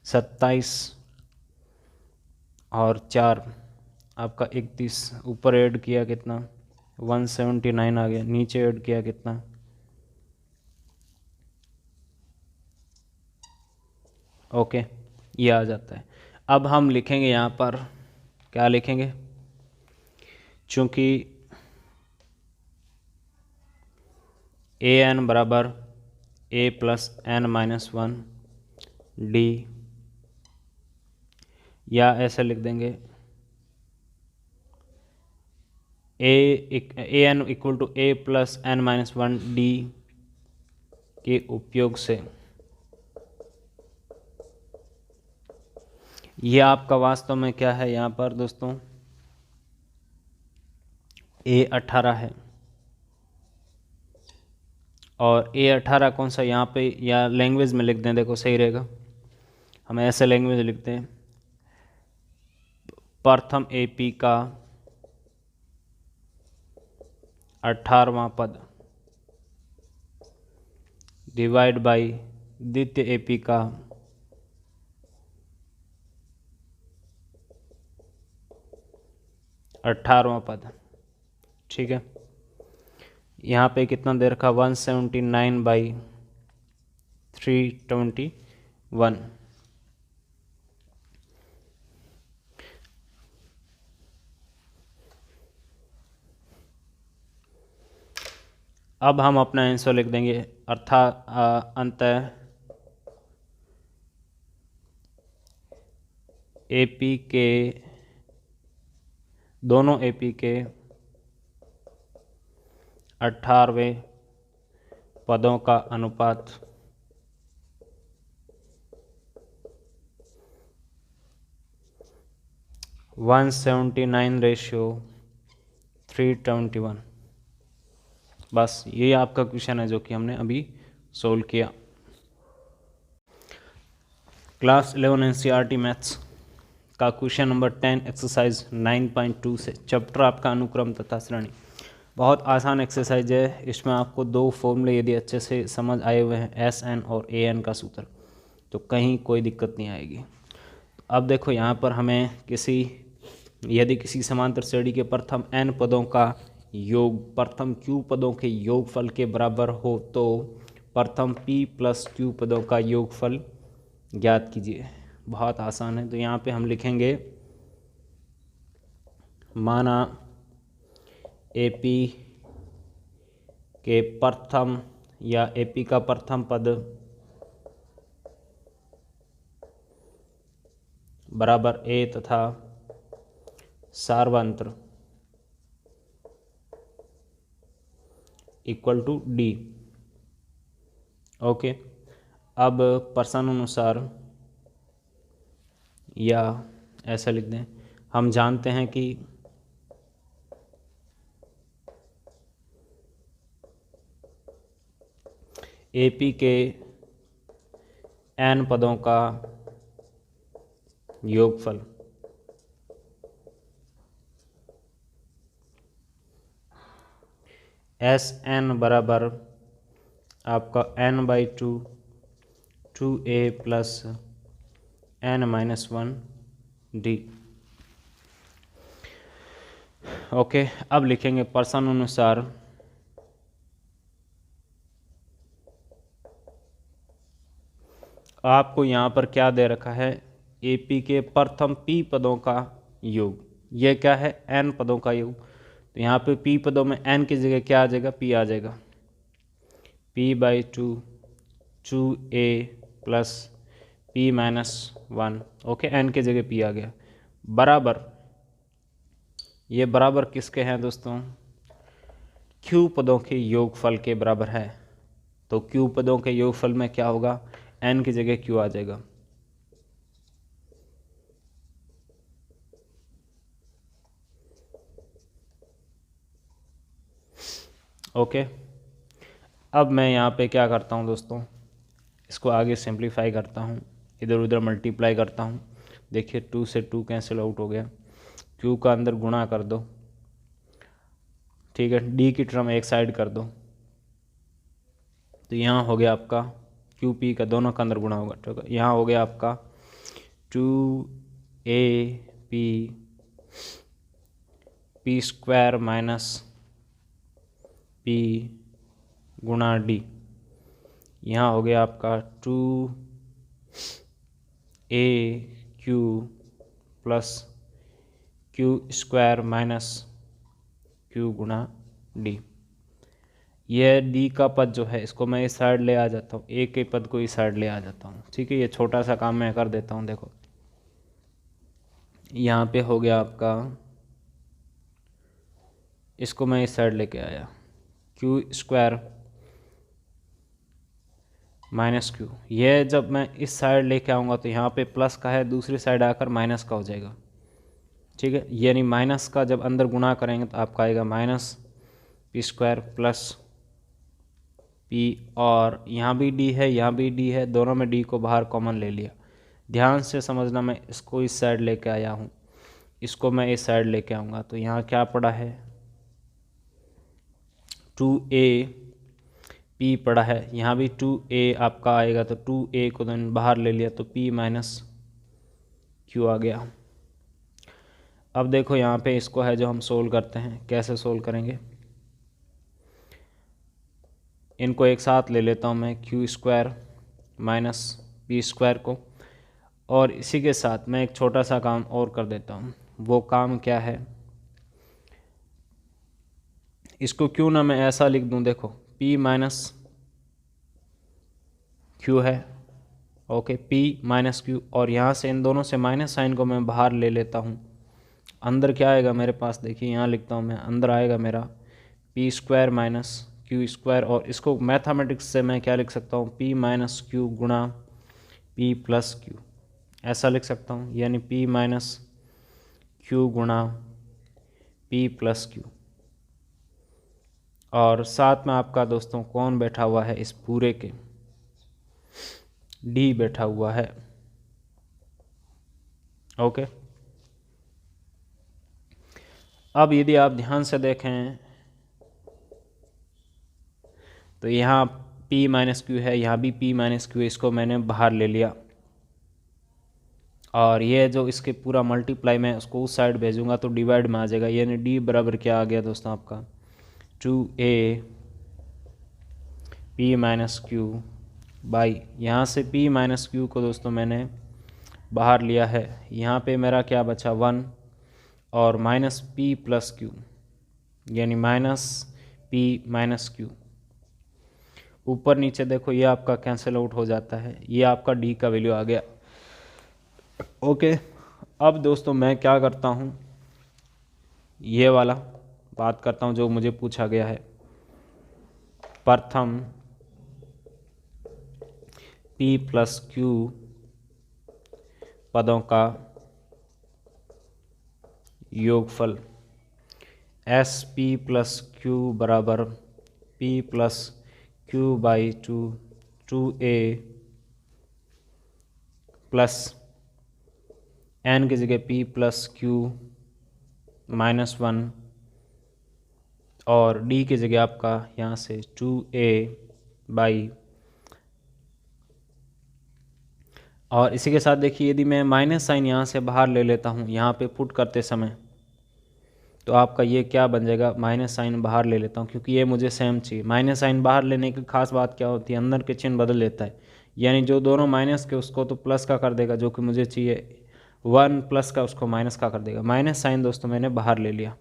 27 और 4 आपका 31, ऊपर ऐड किया कितना 179 आ गया, नीचे ऐड किया कितना, ओके, ये आ जाता है। अब हम लिखेंगे यहाँ पर, क्या लिखेंगे, चूँकि an बराबर a प्लस n-1 d, या ऐसे लिख देंगे an equal to a plus n-1 d के उपयोग से ये आपका वास्तव में क्या है, यहाँ पर दोस्तों a 18 है, और A18 कौन सा यहाँ पे, या लैंग्वेज में लिख दें, देखो सही रहेगा, हम ऐसे लैंग्वेज लिखते हैं, प्रथम AP का 18वां पद डिवाइड बाई द्वितीय AP का 18वां पद। ठीक है, यहाँ पे कितना दे रखा, 179/321। अब हम अपना आंसर लिख देंगे, अर्थात अंतः AP के, दोनों AP के 18वें पदों का अनुपात 179/321। बस ये आपका क्वेश्चन है जो कि हमने अभी सोल्व किया। क्लास 11 NCERT मैथ्स का क्वेश्चन नंबर 10 एक्सरसाइज 9.2 से, चैप्टर आपका अनुक्रम तथा श्रेणी। बहुत आसान एक्सरसाइज है, इसमें आपको दो फॉर्मूले यदि अच्छे से समझ आए हुए हैं, SN और AN का सूत्र, तो कहीं कोई दिक्कत नहीं आएगी। अब देखो यहाँ पर हमें यदि किसी समांतर श्रेणी के प्रथम n पदों का योग प्रथम q पदों के योगफल के बराबर हो तो प्रथम p + q पदों का योगफल ज्ञात कीजिए। बहुत आसान है, तो यहाँ पे हम लिखेंगे, माना AP के प्रथम या AP का प्रथम पद बराबर A तथा सार्वत्र इक्वल टू D। ओके, अब प्रश्नानुसार, या ऐसा लिख दें, हम जानते हैं कि AP के n पदों का योगफल SN बराबर आपका n/2 2A + n-1 D। Okay, अब लिखेंगे प्रश्नानुसार आपको यहाँ पर क्या दे रखा है, AP के प्रथम P पदों का योग, यह क्या है, n पदों का योग। तो यहाँ पे P पदों में n की जगह क्या आ जाएगा, P आ जाएगा, P/2 2A + P-1। Okay, n की जगह P आ गया, बराबर, ये बराबर किसके हैं दोस्तों, Q पदों के योगफल के बराबर है। तो Q पदों के योगफल में क्या होगा, n की जगह Q आ जाएगा। ओके, अब मैं यहाँ पे क्या करता हूँ दोस्तों, इसको आगे सिंप्लीफाई करता हूँ, इधर उधर मल्टीप्लाई करता हूँ। देखिए 2 से 2 कैंसिल आउट हो गया, Q का अंदर गुणा कर दो, ठीक है, D की टर्म एक साइड कर दो, तो यहाँ हो गया आपका QP का दोनों का अंदर गुणा होगा, ठीक है, यहाँ हो गया आपका 2AP P² - P गुणा D। यहाँ हो गया आपका 2AQ + Q² - Q गुणा D। यह D का पद जो है, इसको मैं इस साइड ले आ जाता हूँ, A के पद को इस साइड ले आ जाता हूँ, ठीक है। ये छोटा सा काम मैं कर देता हूँ, देखो यहाँ पे हो गया आपका, इसको मैं इस साइड लेके आया, Q² - Q। यह जब मैं इस साइड लेके आऊँगा तो यहाँ पे प्लस का है, दूसरी साइड आकर माइनस का हो जाएगा, ठीक है। यानी माइनस का जब अंदर गुणा करेंगे तो आपका आएगा -P² + P, और यहाँ भी D है, यहाँ भी D है, दोनों में D को बाहर कॉमन ले लिया। ध्यान से समझना, मैं इसको इस साइड लेके आया हूँ, इसको मैं इस साइड लेके आऊँगा, तो यहाँ क्या पड़ा है 2A P पड़ा है, यहाँ भी 2A आपका आएगा, तो 2A को then बाहर ले लिया तो P माइनस Q आ गया। अब देखो यहाँ पे इसको है जो हम सोल्व करते हैं, कैसे सोल्व करेंगे, इनको एक साथ ले लेता हूँ मैं, Q square minus P square को, और इसी के साथ मैं एक छोटा सा काम और कर देता हूँ। वो काम क्या है, इसको क्यों ना मैं ऐसा लिख दूँ, देखो P माइनस क्यू है, ओके, P माइनस क्यू, और यहाँ से इन दोनों से माइनस साइन को मैं बाहर ले लेता हूँ। अंदर क्या आएगा मेरे पास, देखिए यहाँ लिखता हूँ मैं, अंदर आएगा मेरा P square minus Q square, और इसको मैथमेटिक्स से मैं क्या लिख सकता हूँ, P माइनस क्यू गुणा P प्लस क्यू, ऐसा लिख सकता हूँ, यानी P माइनस क्यू गुणा P प्लस क्यू। और साथ में आपका दोस्तों कौन बैठा हुआ है इस पूरे के, D बैठा हुआ है, ओके। अब यदि आप ध्यान से देखें तो यहाँ P माइनस क्यू है, यहाँ भी P माइनस क्यू, इसको मैंने बाहर ले लिया, और ये जो इसके पूरा मल्टीप्लाई मैं उसको उस साइड भेजूंगा तो डिवाइड में आ जाएगा, यानी D बराबर क्या आ गया दोस्तों आपका 2A P minus Q by, यहाँ से P माइनस क्यू को दोस्तों मैंने बाहर लिया है, यहाँ पे मेरा क्या बचा 1 और माइनस P प्लस क्यू, यानी माइनस P माइनस क्यू। ऊपर नीचे देखो ये आपका कैंसिल आउट हो जाता है, ये आपका D का वैल्यू आ गया, ओके। अब दोस्तों मैं क्या करता हूँ, ये वाला बात करता हूँ जो मुझे पूछा गया है, प्रथम P प्लस क्यू पदों का योगफल, एस P प्लस क्यू बराबर P plus Q by 2A plus n की जगह P प्लस क्यू माइनस 1, और D की जगह आपका यहाँ से 2A बाई, और इसी के साथ देखिए यदि मैं माइनस साइन यहाँ से बाहर ले लेता हूँ यहाँ पे पुट करते समय, तो आपका ये क्या बन जाएगा, माइनस साइन बाहर ले लेता हूँ क्योंकि ये मुझे सेम चाहिए। माइनस साइन बाहर लेने की खास बात क्या होती है, अंदर के चिन्ह बदल लेता है, यानी जो दोनों माइनस के उसको तो प्लस का कर देगा, जो कि मुझे चाहिए 1 प्लस का उसको माइनस का कर देगा। माइनस साइन दोस्तों मैंने बाहर ले लिया,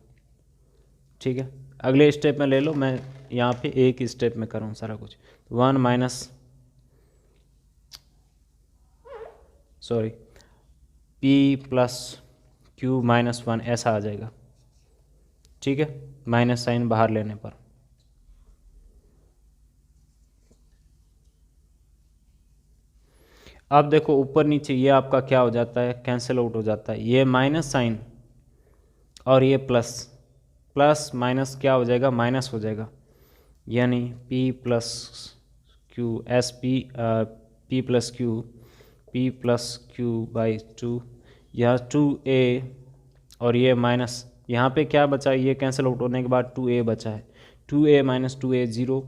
ठीक है। अगले स्टेप में ले लो, मैं यहाँ पे एक ही स्टेप में करूँ सारा कुछ, 1 minus P plus Q minus 1 ऐसा आ जाएगा, ठीक है, माइनस साइन बाहर लेने पर। अब देखो ऊपर नीचे ये आपका क्या हो जाता है, कैंसिल आउट हो जाता है, ये माइनस साइन और ये प्लस, प्लस माइनस क्या हो जाएगा, माइनस हो जाएगा, यानी P plus Q S P plus Q by 2, यह 2A और ये माइनस, यहाँ पे क्या बचा, ये कैंसिल आउट होने के बाद 2A बचा है, 2A माइनस 2A 0,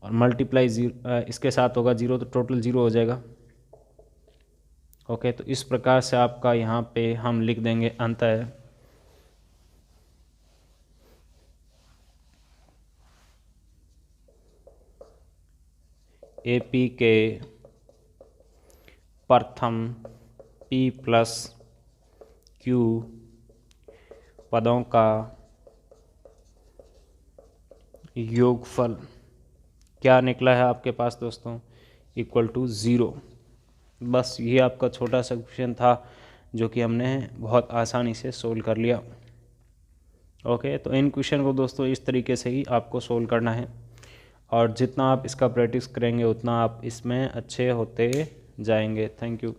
और मल्टीप्लाई 0 इसके साथ होगा 0, तो टोटल 0 हो जाएगा, ओके। तो इस प्रकार से आपका यहाँ पे हम लिख देंगे अंतः AP के प्रथम P प्लस क्यू पदों का योगफल क्या निकला है आपके पास दोस्तों, इक्वल टू 0। बस ये आपका छोटा सा क्वेश्चन था जो कि हमने बहुत आसानी से सोल्व कर लिया, ओके। तो इन क्वेश्चन को दोस्तों इस तरीके से ही आपको सोल्व करना है, और जितना आप इसका प्रैक्टिस करेंगे उतना आप इसमें अच्छे होते जाएंगे। Thank you.